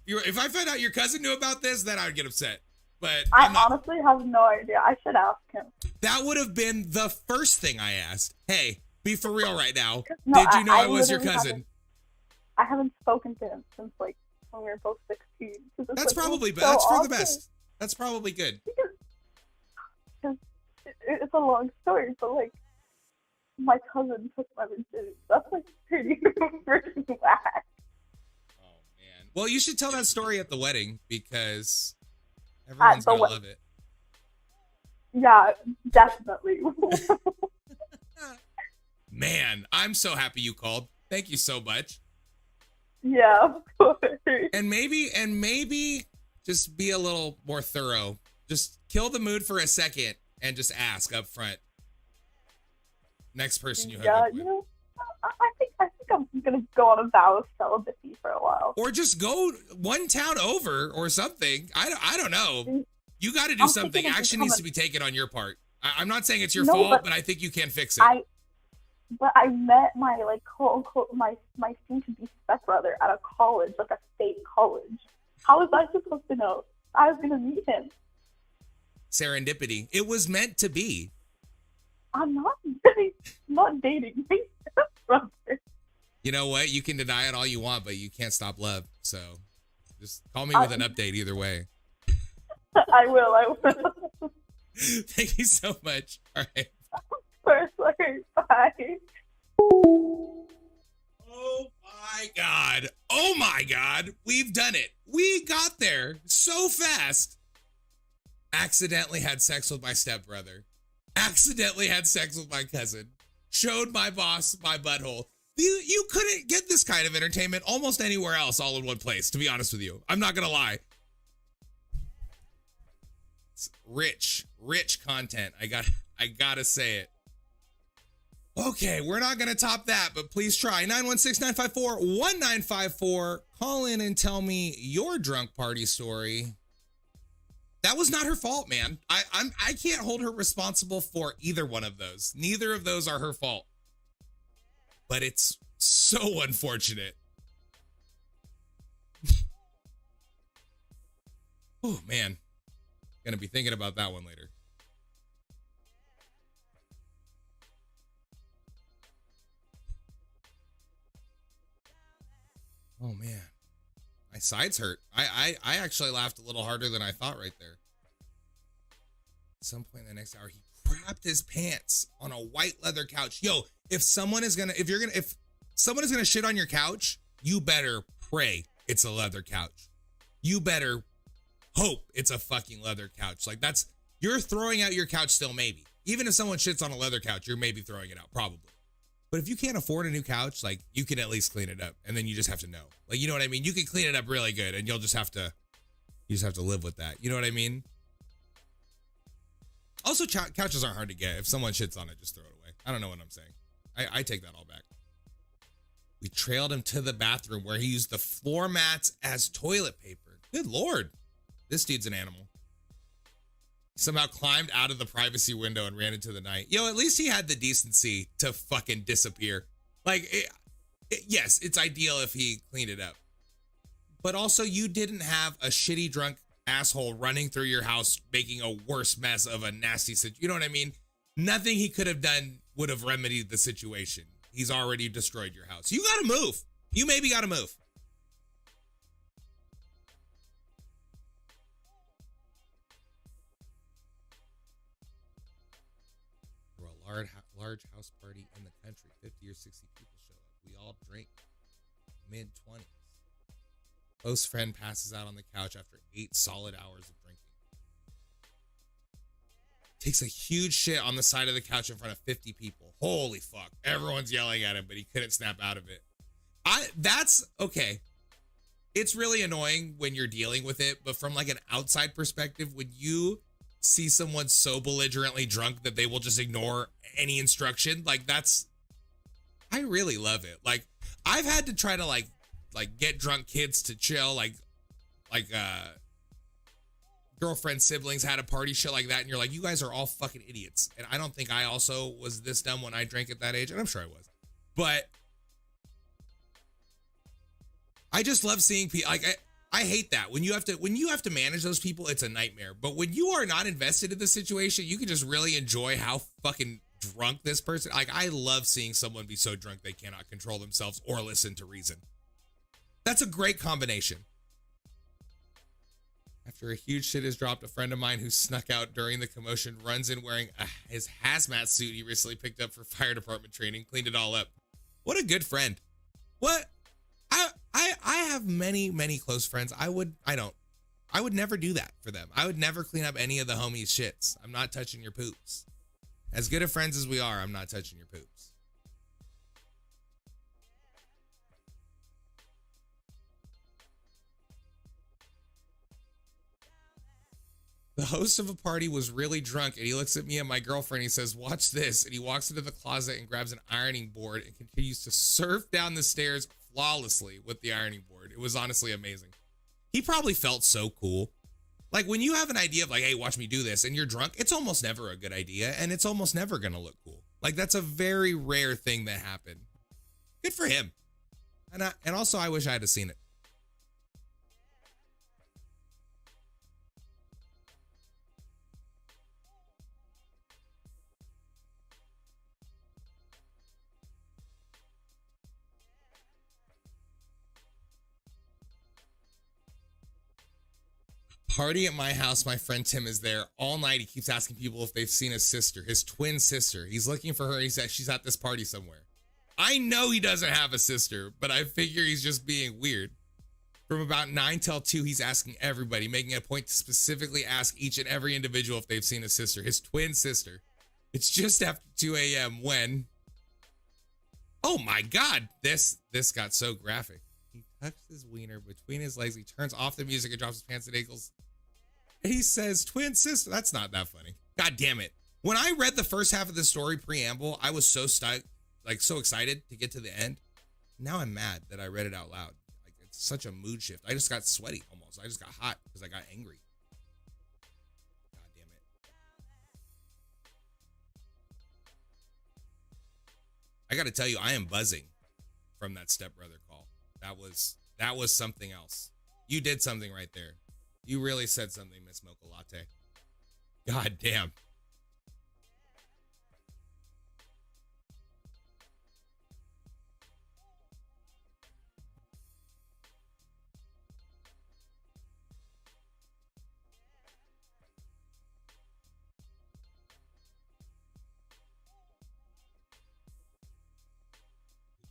Speaker 1: if I found out your cousin knew about this, then I would get upset. But
Speaker 4: I honestly have no idea. I should ask him.
Speaker 1: that would have been the first thing I asked. Hey, be for real right now.
Speaker 4: No,
Speaker 1: Did you know I was your
Speaker 4: literally
Speaker 1: cousin?
Speaker 4: I haven't spoken to him since like when we were both 16.
Speaker 1: That's probably,
Speaker 4: so
Speaker 1: that's for the
Speaker 4: awkward.
Speaker 1: best. That's probably good.
Speaker 4: Because it's a long story, but like my cousin took my virginity. That's like pretty freaking whack.
Speaker 1: Oh man. Well, you should tell that story at the wedding because everyone's gonna love it.
Speaker 4: Yeah, definitely.
Speaker 1: Man, I'm so happy you called. Thank you so much.
Speaker 4: Yeah, of course.
Speaker 1: And maybe just be a little more thorough. Just kill the mood for a second and just ask up front. Next person you hook up with.
Speaker 4: You know, I think I'm gonna go on a vow of celibacy for a while.
Speaker 1: Or just go one town over or something. I don't know. You got to do something. Action needs to be taken on your part. I'm not saying it's your fault, but I think you can fix it.
Speaker 4: But I met my like quote unquote my soon to be stepbrother at a college, like a state college. How was I supposed to know I was gonna meet him?
Speaker 1: Serendipity. It was meant to be.
Speaker 4: I'm not dating my stepbrother.
Speaker 1: You know what? You can deny it all you want, but you can't stop love. So just call me with an update either way.
Speaker 4: I will.
Speaker 1: Thank you so much. All right.
Speaker 4: First, bye.
Speaker 1: Oh my God. Oh my God. We've done it. We got there so fast. Accidentally had sex with my stepbrother. Accidentally had sex with my cousin. Showed my boss my butthole. You couldn't get this kind of entertainment almost anywhere else all in one place, to be honest with you. I'm not going to lie. It's rich content. I gotta say it. Okay, we're not gonna top that, but please try. 916-954-1954. Call in and tell me your drunk party story. That was not her fault, man. I can't hold her responsible for either one of those. Neither of those are her fault. But it's so unfortunate. Oh man. Gonna be thinking about that one later. Oh man, my sides hurt. I actually laughed a little harder than I thought right there. At some point in the next hour, he crapped his pants on a white leather couch. Yo, if someone is gonna shit on your couch, you better pray it's a leather couch. You better hope it's a fucking leather couch. Like you're throwing out your couch still, maybe. Even if someone shits on a leather couch, you're maybe throwing it out, probably. But if you can't afford a new couch, like you can at least clean it up, and then you just have to know. Like, you know what I mean? You can clean it up really good, and you just have to live with that. You know what I mean? Also, couches aren't hard to get. If someone shits on it, just throw it away. I don't know what I'm saying. I take that all back. We trailed him to the bathroom where he used the floor mats as toilet paper. Good Lord. This dude's an animal. somehow climbed out of the privacy window and ran into the night. Yo, at least he had the decency to fucking disappear. Like, yes, it's ideal if he cleaned it up. But also, you didn't have a shitty drunk asshole running through your house making a worse mess of a nasty situation. You know what I mean? Nothing he could have done would have remedied the situation. He's already destroyed your house. You gotta move. You maybe gotta move. For a large house party in the country, 50 or 60 people show up. We all drink. Mid-20s. Close friend passes out on the couch after 8 solid hours of drinking. Takes a huge shit on the side of the couch in front of 50 people. Holy fuck. Everyone's yelling at him, but he couldn't snap out of it. That's okay. It's really annoying when you're dealing with it, but from like an outside perspective, when you see someone so belligerently drunk that they will just ignore any instruction, like I really love it. Like, I've had to try to like get drunk kids to chill, like girlfriend siblings had a party, shit like that, and you're like, you guys are all fucking idiots. And I don't think I also was this dumb when I drank at that age, and I'm sure I was. But I just love seeing people, like, I hate that. When you have to manage those people, it's a nightmare. But when you are not invested in the situation, you can just really enjoy how fucking drunk this person, like, I love seeing someone be so drunk they cannot control themselves or listen to reason. That's a great combination. After a huge shit is dropped, a friend of mine who snuck out during the commotion runs in wearing his hazmat suit he recently picked up for fire department training, cleaned it all up. What a good friend. What? I have many close friends. I would never do that for them. I would never clean up any of the homies' shits. I'm not touching your poops. As good of friends as we are, I'm not touching your poops. The host of a party was really drunk, and he looks at me and my girlfriend. He says, "Watch this." And he walks into the closet and grabs an ironing board and continues to surf down the stairs flawlessly with the ironing board. It was honestly amazing. He probably felt so cool. Like, when you have an idea of like, hey, watch me do this, and you're drunk, it's almost never a good idea, and it's almost never going to look cool. Like, that's a very rare thing that happened. Good for him. And also, I wish I had seen it. Party at my house. My friend Tim is there all night. He keeps asking people if they've seen his sister, his twin sister. He's looking for her. He said she's at this party somewhere. I know he doesn't have a sister, but I figure he's just being weird. From about 9 till 2, he's asking everybody, making a point to specifically ask each and every individual if they've seen his sister, his twin sister. It's just after 2 a.m. when, oh my God, this got so graphic. He tucks his wiener between his legs. He turns off the music and drops his pants and ankles. He says, twin sister. That's not that funny. God damn it. When I read the first half of the story preamble, I was so stoked, like so excited to get to the end. Now I'm mad that I read it out loud. Like, it's such a mood shift. I just got sweaty almost. I just got hot because I got angry. God damn it. I got to tell you, I am buzzing from that stepbrother call. That was something else. You did something right there. You really said something, Miss Mocha Latte. God damn.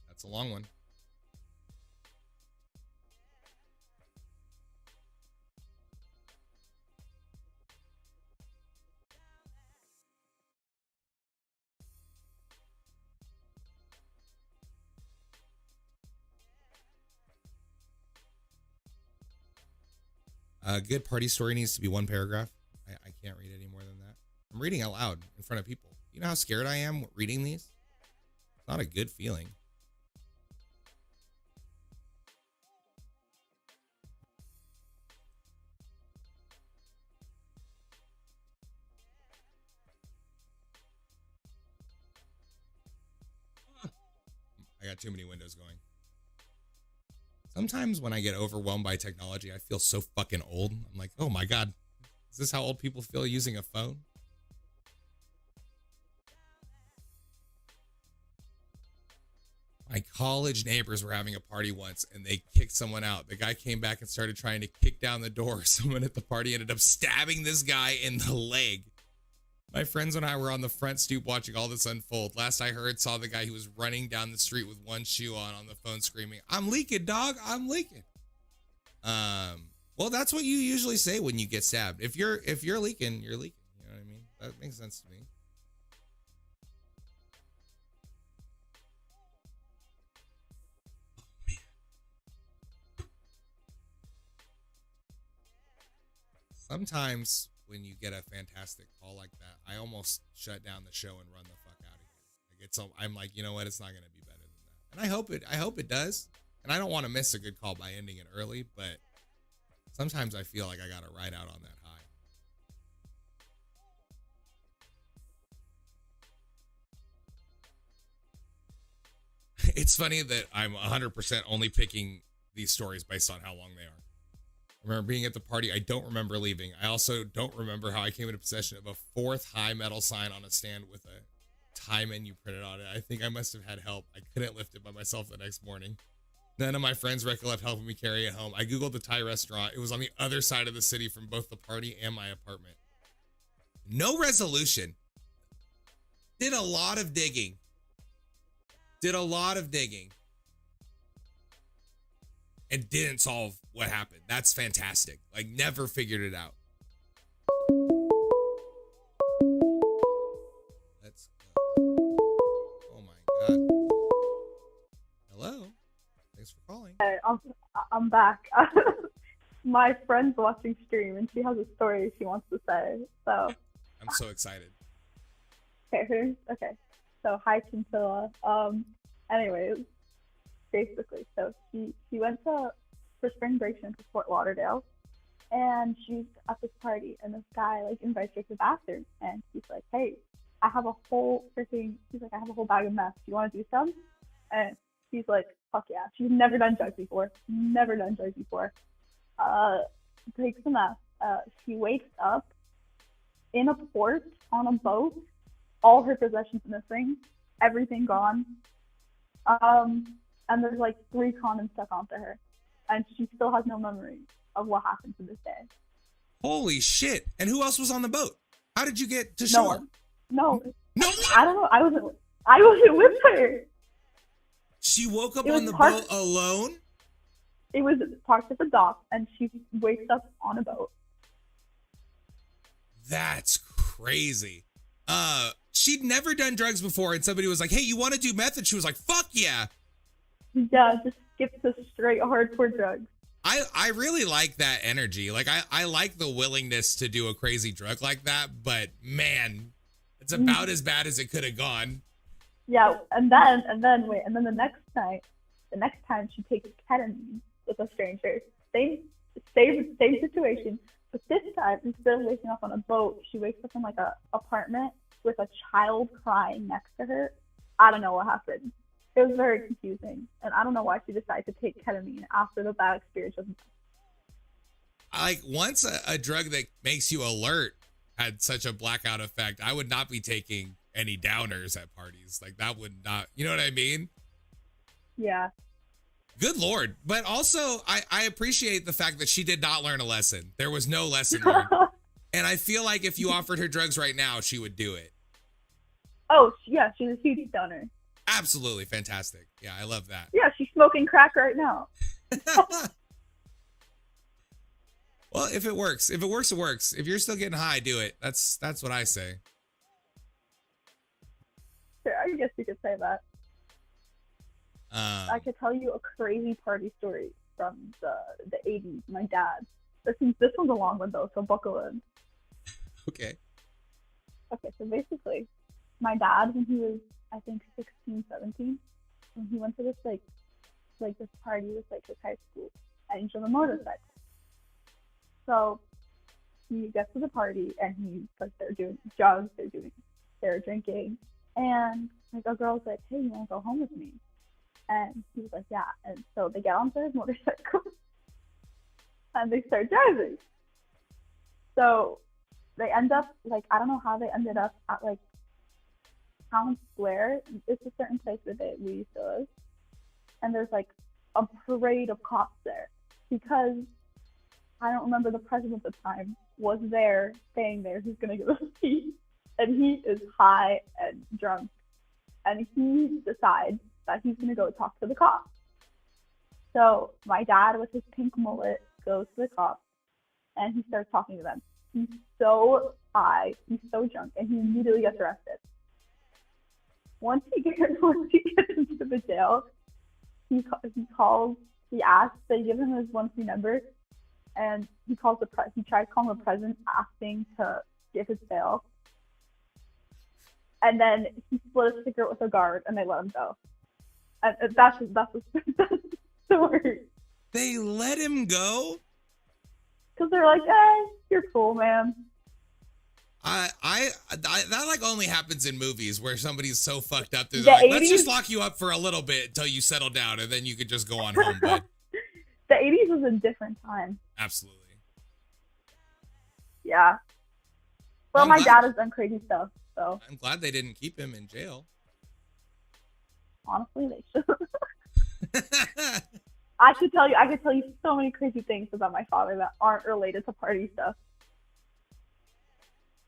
Speaker 1: That's a long one. A good party story needs to be 1 paragraph. I can't read any more than that. I'm reading out loud in front of people. You know how scared I am reading these? It's not a good feeling. got too many windows going. Sometimes when I get overwhelmed by technology, I feel so fucking old. I'm like, oh my God, is this how old people feel using a phone? My college neighbors were having a party once and they kicked someone out. The guy came back and started trying to kick down the door. Someone at the party ended up stabbing this guy in the leg. My friends and I were on the front stoop watching all this unfold. Last I heard, saw the guy who was running down the street with one shoe on the phone screaming, "I'm leaking, dog, I'm leaking." Well, that's what you usually say when you get stabbed. If you're leaking, you're leaking. You know what I mean? That makes sense to me. Sometimes when you get a fantastic call like that, I almost shut down the show and run the fuck out of here. I'm like, you know what? It's not going to be better than that. And I hope it does. And I don't want to miss a good call by ending it early, but sometimes I feel like I got to ride out on that high. It's funny that I'm 100% only picking these stories based on how long they are. I remember being at the party. I don't remember leaving. I also don't remember how I came into possession of a fourth high metal sign on a stand with a Thai menu printed on it. I think I must have had help. I couldn't lift it by myself the next morning. None of my friends recollect helping me carry it home. I Googled the Thai restaurant. It was on the other side of the city from both the party and my apartment. No resolution. Did a lot of digging. And didn't solve what happened. That's fantastic. Like, never figured it out. Let's go. Oh my God. Hello. Thanks for calling.
Speaker 4: Hey, I'm back. My friend's watching stream and she has a story she wants to say. So
Speaker 1: I'm so excited.
Speaker 4: okay. So hi Chinchilla. Anyways, basically, so she went for spring break to Fort Lauderdale, and she's at this party, and this guy like invites her to the bathroom, and he's like, "Hey, I have a whole bag of meth. Do you want to do some?" And she's like, "Fuck yeah!" She's never done drugs before. Takes the meth. She wakes up in a port on a boat, all her possessions missing, everything gone. And there's like 3 condoms stuck onto her, and she still has no memory of what happened to this day.
Speaker 1: Holy shit. And who else was on the boat? How did you get to
Speaker 4: No
Speaker 1: shore?
Speaker 4: one. No.
Speaker 1: No.
Speaker 4: I don't know. I wasn't with her.
Speaker 1: She woke up
Speaker 4: It
Speaker 1: on
Speaker 4: was
Speaker 1: the
Speaker 4: parked-
Speaker 1: boat alone?
Speaker 4: It was parked at the dock, and she wakes up on a boat.
Speaker 1: That's crazy. She'd never done drugs before, and somebody was like, "Hey, you want to do meth?" And she was like, "Fuck yeah."
Speaker 4: Yeah, just skipped to straight hardcore drugs.
Speaker 1: I really like that energy. Like, I like the willingness to do a crazy drug like that, but man, it's about as bad as it could have gone.
Speaker 4: Yeah, and then the next time she takes ketamine with a stranger. Same situation, but this time instead of waking up on a boat, she wakes up in like a apartment with a child crying next to her. I don't know what happened. It was very confusing, and I don't know why she decided to take ketamine after the bad experience.
Speaker 1: Like, once a drug that makes you alert had such a blackout effect, I would not be taking any downers at parties. Like, that would not, you know what I mean?
Speaker 4: Yeah.
Speaker 1: Good Lord. But also, I appreciate the fact that she did not learn a lesson. There was no lesson learned. And I feel like if you offered her drugs right now, she would do it.
Speaker 4: Oh, yeah, she's a huge donor.
Speaker 1: Absolutely fantastic. Yeah, I love that.
Speaker 4: Yeah, she's smoking crack right now.
Speaker 1: Well, if it works. If it works, it works. If you're still getting high, do it. That's what I say.
Speaker 4: Sure, I guess you could say that. I could tell you a crazy party story from the 80s. My dad. This one's a long one, though, so buckle in.
Speaker 1: Okay.
Speaker 4: Okay, so basically, my dad, when he was, I think, 16, 17, when he went to this, like this party with, like, his high school, and he drove a motorcycle. So, he gets to the party, and he's, like, they're doing drugs, they're drinking, and, like, a girl's like, "Hey, you want to go home with me?" And he was like, yeah. And so they get onto his motorcycle and they start driving. So they end up, like, I don't know how they ended up at, like, Town Square. It's a certain place that we used to live. And there's, like, a parade of cops there because I don't remember the president at the time was there, staying there. He's going to give a speech. And he is high and drunk. And he decides that he's going to go talk to the cops. So my dad, with his pink mullet, goes to the cops and he starts talking to them. He's so high, he's so drunk, and he immediately gets arrested. Once he gets into the jail, he asks, they give him his 1-3 number, and he tries calling the president asking to get his bail. And then he split a cigarette with a guard, and they let him go. And that's the story.
Speaker 1: They let him go?
Speaker 4: Because they're like, hey, you're cool, man.
Speaker 1: That like only happens in movies where somebody's so fucked up they're
Speaker 4: The
Speaker 1: like, let's
Speaker 4: 80s
Speaker 1: just lock you up for a little bit until you settle down and then you could just go on home. But
Speaker 4: The 80s was a different time.
Speaker 1: absolutely.
Speaker 4: Yeah. Well,
Speaker 1: I'm
Speaker 4: my
Speaker 1: glad-
Speaker 4: dad has done crazy stuff, so
Speaker 1: I'm glad they didn't keep him in jail.
Speaker 4: honestly, they should. I could tell you so many crazy things about my father that aren't related to party stuff.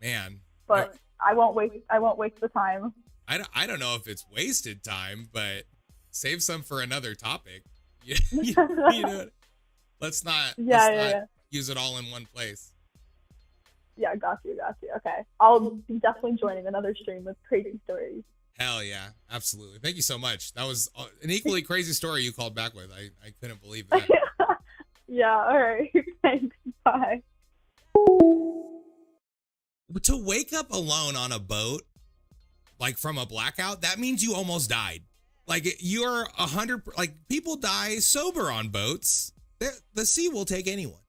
Speaker 1: Man.
Speaker 4: But I won't waste the time.
Speaker 1: I don't know if it's wasted time, but save some for another topic. You know, let's not use it all in one place.
Speaker 4: Yeah, got you. Okay. I'll be definitely joining another stream with crazy stories.
Speaker 1: Hell yeah, absolutely. Thank you so much. That was an equally crazy story you called back with. I couldn't believe that.
Speaker 4: Yeah, all right. Thanks. Bye.
Speaker 1: But to wake up alone on a boat, like from a blackout, that means you almost died. Like you're 100, like people die sober on boats. The sea will take anyone.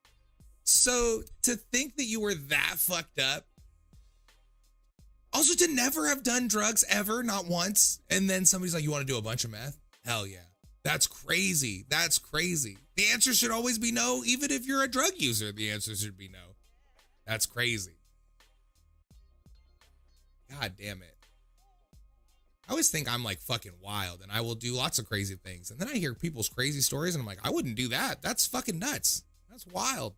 Speaker 1: So to think that you were that fucked up, also to never have done drugs ever, not once, and then somebody's like, you want to do a bunch of meth? Hell yeah. That's crazy. That's crazy. The answer should always be no, even if you're a drug user, the answer should be no. That's crazy. God damn it. I always think I'm like fucking wild and I will do lots of crazy things. And then I hear people's crazy stories and I'm like, I wouldn't do that. That's fucking nuts. That's wild.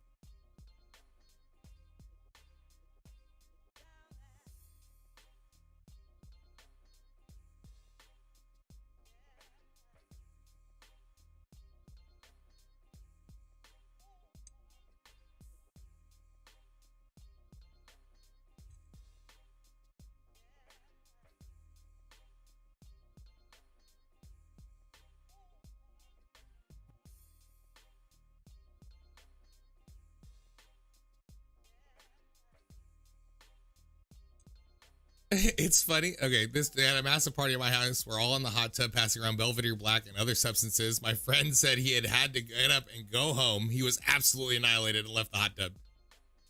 Speaker 1: It's funny. Okay, they had a massive party at my house. We're all in the hot tub passing around Belvedere Black and other substances. My friend said he had to get up and go home. He was absolutely annihilated and left the hot tub.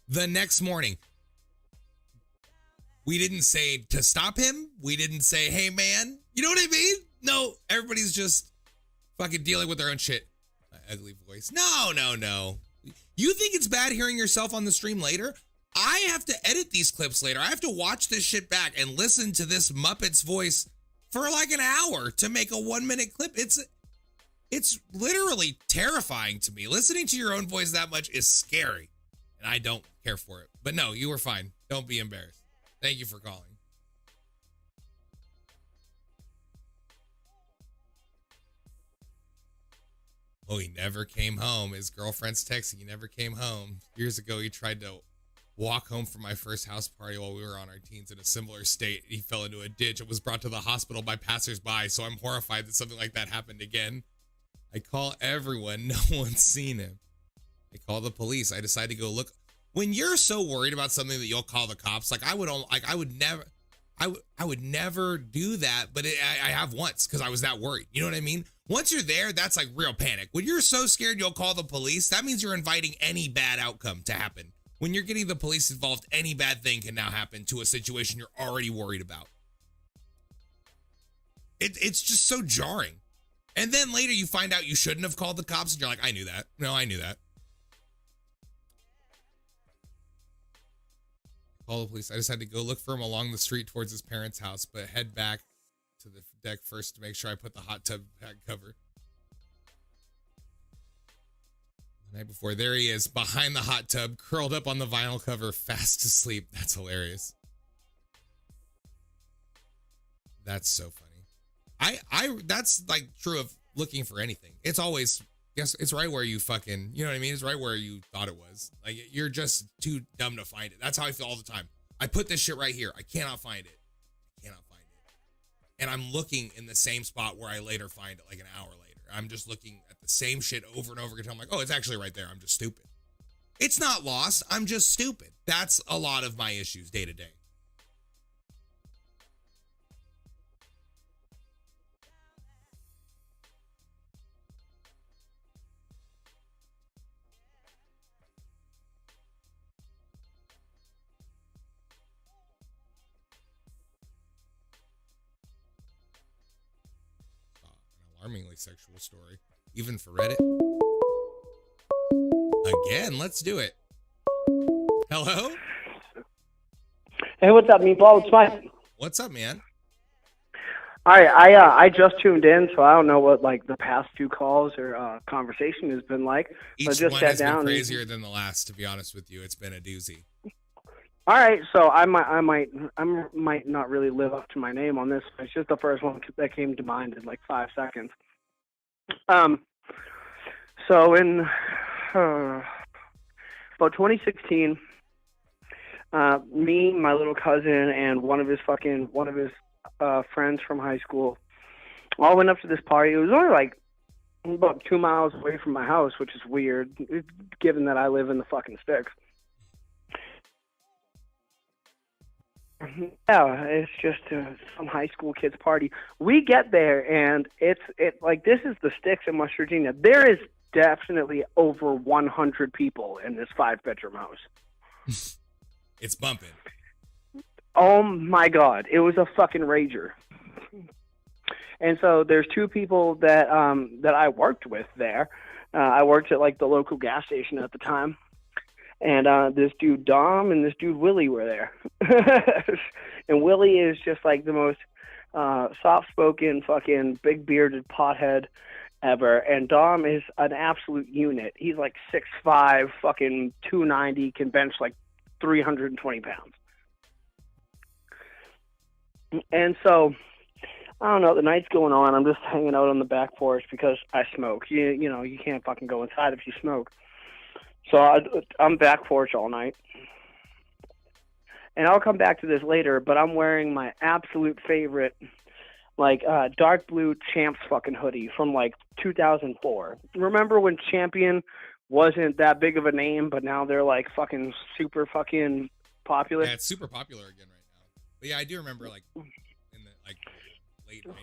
Speaker 1: The next morning, we didn't say to stop him. We didn't say, hey, man. You know what I mean? No, everybody's just fucking dealing with their own shit. My ugly voice. No. You think it's bad hearing yourself on the stream later? I have to edit these clips later. I have to watch this shit back and listen to this Muppet's voice for like an hour to make a 1-minute clip. It's literally terrifying to me. Listening to your own voice that much is scary, and I don't care for it. But no, you were fine. Don't be embarrassed. Thank you for calling. Oh, he never came home. His girlfriend's texting. He never came home. Years ago, he tried to walk home from my first house party while we were on our teens in a similar state. He fell into a ditch and was brought to the hospital by passersby, so I'm horrified that something like that happened again. I call everyone. No one's seen him. I call the police. I decide to go look. When you're so worried about something that you'll call the cops, like I would never do that, but I have once because I was that worried. You know what I mean? Once you're there, that's like real panic. When you're so scared you'll call the police, that means you're inviting any bad outcome to happen. When you're getting the police involved, any bad thing can now happen to a situation you're already worried about. It's just so jarring. And then later you find out you shouldn't have called the cops, and you're like, I knew that. No, I knew that. Call the police. I just had to go look for him along the street towards his parents' house, but head back to the deck first to make sure I put the hot tub back cover. The night before, there he is behind the hot tub, curled up on the vinyl cover, fast asleep. That's hilarious. That's so funny. That's like true of looking for anything. It's always, yes, it's right where you fucking, you know what I mean? It's right where you thought it was. Like, you're just too dumb to find it. That's how I feel all the time. I put this shit right here. I cannot find it. And I'm looking in the same spot where I later find it, like an hour later. I'm just looking at the same shit over and over again. I'm like, oh, it's actually right there. I'm just stupid. It's not lost. I'm just stupid. That's a lot of my issues day to day. Alarmingly sexual story, even for Reddit. Again, let's do it. Hello?
Speaker 5: Hey, what's up, Meatball? It's fine.
Speaker 1: What's up, man?
Speaker 5: All right, I just tuned in, so I don't know what like the past few calls or conversation has been like.
Speaker 1: Each
Speaker 5: just
Speaker 1: one
Speaker 5: sat
Speaker 1: has
Speaker 5: down
Speaker 1: been crazier than the last, to be honest with you. It's been a doozy.
Speaker 5: All right, so I might not really live up to my name on this. It's just the first one that came to mind in like 5 seconds. So in about 2016, me, my little cousin, and one of his friends from high school all went up to this party. It was only like about 2 miles away from my house, which is weird, given that I live in the fucking sticks. Yeah, it's just some high school kids party. We get there and it's like, this is the sticks in West Virginia. There is definitely over 100 people in this 5-bedroom house.
Speaker 1: It's bumping.
Speaker 5: Oh my God, it was a fucking rager. And so there's 2 people that I worked with there. I worked at like the local gas station at the time. And this dude Dom and this dude Willie were there. And Willie is just like the most soft-spoken, fucking big-bearded pothead ever. And Dom is an absolute unit. He's like 6'5", fucking 290, can bench like 320 pounds. And so, I don't know, the night's going on. I'm just hanging out on the back porch because I smoke. You know, you can't fucking go inside if you smoke. So I'm back porch all night. And I'll come back to this later, but I'm wearing my absolute favorite, like, dark blue Champs fucking hoodie from, like, 2004. Remember when Champion wasn't that big of a name, but now they're, like, fucking super fucking popular?
Speaker 1: Yeah, it's super popular again right now. But, yeah, I do remember, like, in the, like, late 90s.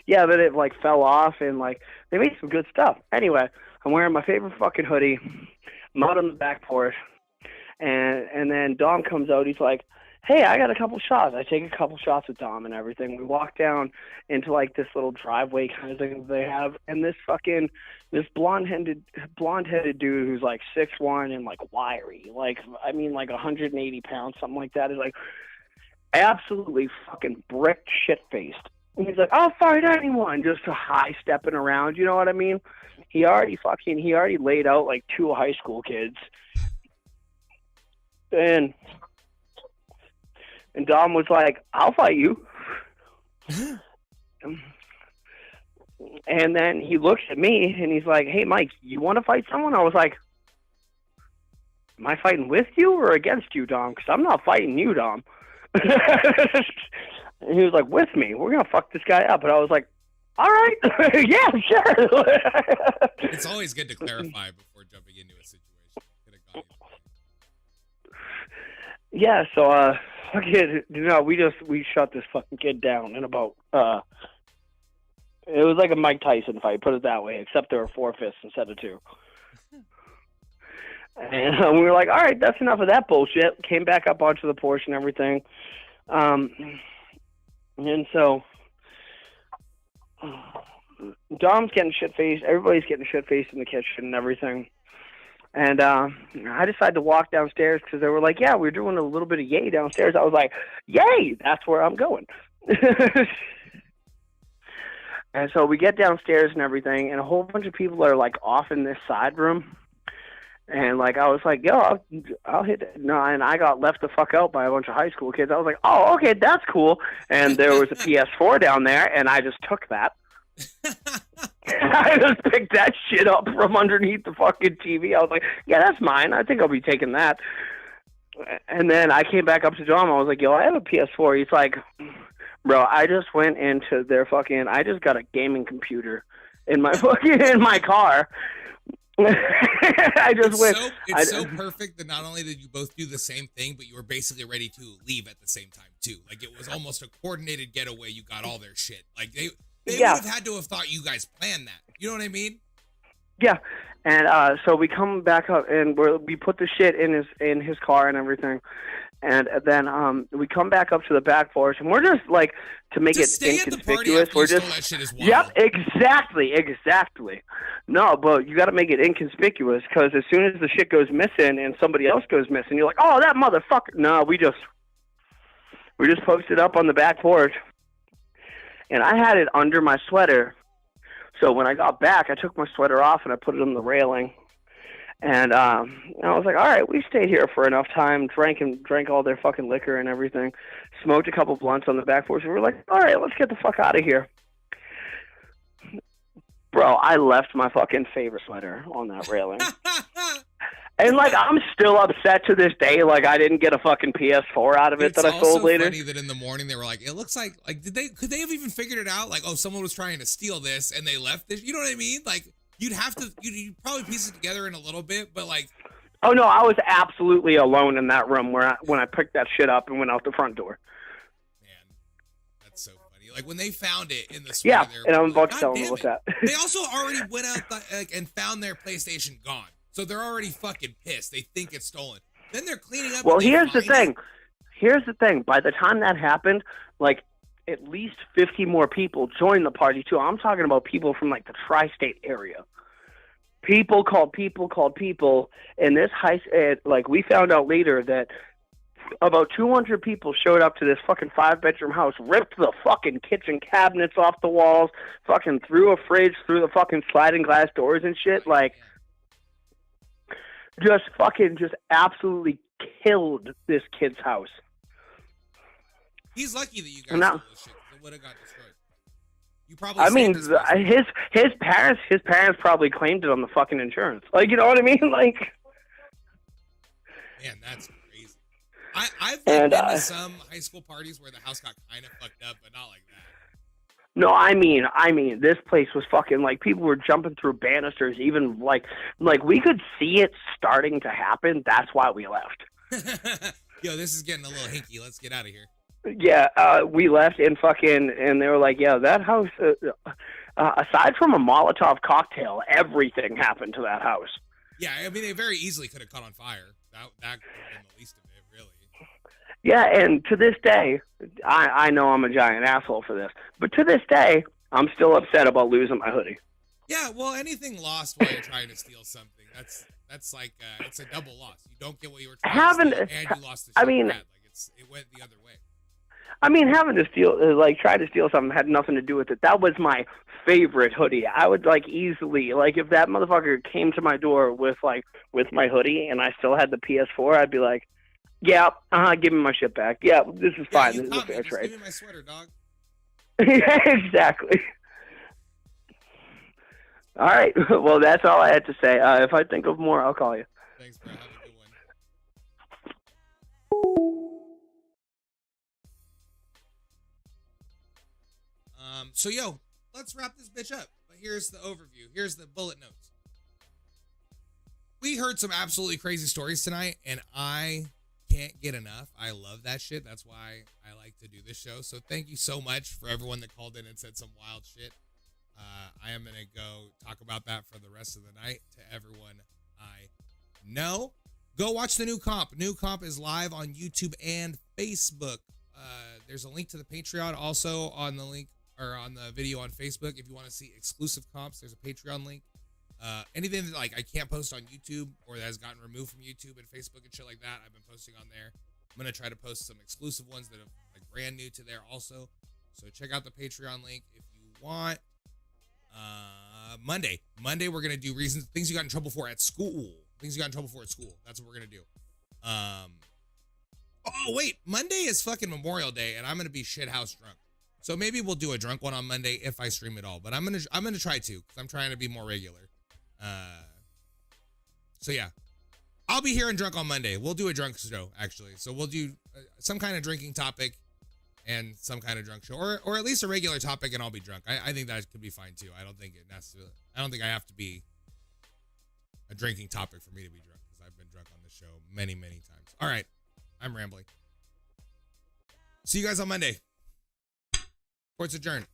Speaker 5: Yeah, but it like fell off and like they made some good stuff. Anyway, I'm wearing my favorite fucking hoodie. I'm out on the back porch, and then Dom comes out. He's like, "Hey, I got a couple shots." I take a couple shots with Dom and everything. We walk down into like this little driveway kind of thing they have, and this blonde-headed dude who's like 6'1" and like wiry, like I mean like 180 pounds, something like that, is like absolutely fucking brick shit-faced. And he's like, "I'll fight anyone," just high stepping around, you know what I mean? He already laid out like 2 high school kids. And Dom was like, "I'll fight you." And then he looks at me and he's like, "Hey Mike, you want to fight someone?" I was like, "Am I fighting with you or against you, Dom? Because I'm not fighting you, Dom." And he was like, "With me, we're gonna fuck this guy up." And I was like, "All right, yeah, sure."
Speaker 1: It's always good to clarify before jumping into a situation.
Speaker 5: Yeah, so fucking, we shut this fucking kid down in about it was like a Mike Tyson fight, put it that way, except there were 4 fists instead of 2. And we were like, "All right, that's enough of that bullshit." Came back up onto the porch and everything. And so Dom's getting shit-faced. Everybody's getting shit-faced in the kitchen and everything. And I decided to walk downstairs because they were like, yeah, we're doing a little bit of yay downstairs. I was like, yay, that's where I'm going. And so we get downstairs and everything, and a whole bunch of people are, like, off in this side room. And, like, I was like, yo, I'll hit it. No, and I got left the fuck out by a bunch of high school kids. I was like, oh, okay, that's cool. And there was a PS4 down there, and I just took that. I just picked that shit up from underneath the fucking TV. I was like, yeah, that's mine. I think I'll be taking that. And then I came back up to Dom. I was like, yo, I have a PS4. He's like, bro, I just went into their fucking, I just got a gaming computer in my fucking, in my car. I just went.
Speaker 1: It's so perfect that not only did you both do the same thing, but you were basically ready to leave at the same time too. Like it was almost a coordinated getaway. You got all their shit. Like they would have had to have thought you guys planned that. You know what I mean?
Speaker 5: Yeah. And so we come back up and we put the shit in his car and everything. And then we come back up to the back porch, and we're just like, to make it inconspicuous. We're just,
Speaker 1: that shit is wild.
Speaker 5: Yep, exactly. No, but you got to make it inconspicuous because as soon as the shit goes missing and somebody else goes missing, you're like, oh, that motherfucker. No, we just posted up on the back porch, and I had it under my sweater. So when I got back, I took my sweater off and I put it on the railing. And I was like, all right, we stayed here for enough time, drank all their fucking liquor and everything, smoked a couple blunts on the back porch, and we're like, all right, let's get the fuck out of here. Bro, I left my fucking favorite sweater on that railing. And, like, I'm still upset to this day, like, I didn't get a fucking PS4 out of it that I sold later.
Speaker 1: It's also funny that in the morning they were like, it looks like could they have even figured it out? Like, oh, someone was trying to steal this and they left this. You know what I mean? Like, you'd probably piece it together in a little bit, but like.
Speaker 5: Oh no, I was absolutely alone in that room when I picked that shit up and went out the front door.
Speaker 1: Man, that's so funny. Like when they found it in the sweater.
Speaker 5: Yeah, and I'm about to tell them what's that.
Speaker 1: They also already went out and found their PlayStation gone, so they're already fucking pissed. They think it's stolen. Then they're cleaning up.
Speaker 5: Well, here's the thing. Here's the thing. By the time that happened, like at least 50 more people joined the party too. I'm talking about people from like the tri-state area. People called people, and this like we found out later that about 200 people showed up to this fucking 5-bedroom house, ripped the fucking kitchen cabinets off the walls, fucking threw a fridge through the fucking sliding glass doors and shit, like just absolutely killed this kid's house.
Speaker 1: He's lucky that you guys stole this shit. It would have got destroyed. You probably.
Speaker 5: I mean, his parents probably claimed it on the fucking insurance. Like, you know what I mean? Like,
Speaker 1: man, that's crazy. I've been to some high school parties where the house got kind of fucked up, but not like that.
Speaker 5: No, I mean, this place was fucking like people were jumping through banisters. Even like we could see it starting to happen. That's why we left.
Speaker 1: Yo, this is getting a little hinky. Let's get out of here.
Speaker 5: Yeah, we left and they were like, yeah, that house, aside from a Molotov cocktail, everything happened to that house.
Speaker 1: Yeah, I mean, they very easily could have caught on fire. That could have been the least of it, really.
Speaker 5: Yeah, and to this day, I know I'm a giant asshole for this, but to this day, I'm still upset about losing my hoodie.
Speaker 1: Yeah, well, anything lost while you're trying to steal something, that's like, it's a double loss. You don't get what you were trying to steal, and you lost the shit. It went the other way.
Speaker 5: I mean, having to try to steal something had nothing to do with it. That was my favorite hoodie. I would easily, if that motherfucker came to my door with my hoodie and I still had the PS4, I'd be like, yeah, give me my shit back. Yeah, this is fine. This is a fair trade.
Speaker 1: Give me my sweater, dog.
Speaker 5: Yeah, exactly. All right. Well, that's all I had to say. If I think of more, I'll call you.
Speaker 1: Thanks, bro. Have a good one. So, yo, let's wrap this bitch up. But here's the overview. Here's the bullet notes. We heard some absolutely crazy stories tonight, and I can't get enough. I love that shit. That's why I like to do this show. So thank you so much for everyone that called in and said some wild shit. I am going to go talk about that for the rest of the night to everyone I know. Go watch the new comp. New comp is live on YouTube and Facebook. there's a link to the Patreon also on the link or on the video on Facebook. If you want to see exclusive comps, there's a Patreon link. Anything that like I can't post on YouTube or that has gotten removed from YouTube and Facebook and shit like that, I've been posting on there. I'm gonna try to post some exclusive ones that are like brand new to there also. So check out the Patreon link if you want. Monday we're gonna do things you got in trouble for at school. Things you got in trouble for at school. That's what we're gonna do. Oh wait, Monday is fucking Memorial Day, and I'm gonna be shithouse drunk. So maybe we'll do a drunk one on Monday if I stream it all. But I'm gonna try to, because I'm trying to be more regular. So yeah, I'll be here and drunk on Monday. We'll do a drunk show actually. So we'll do some kind of drinking topic and some kind of drunk show, or at least a regular topic, and I'll be drunk. I think that could be fine too. I don't think I have to be a drinking topic for me to be drunk, because I've been drunk on this show many times. All right, I'm rambling. See you guys on Monday. Court's adjourned.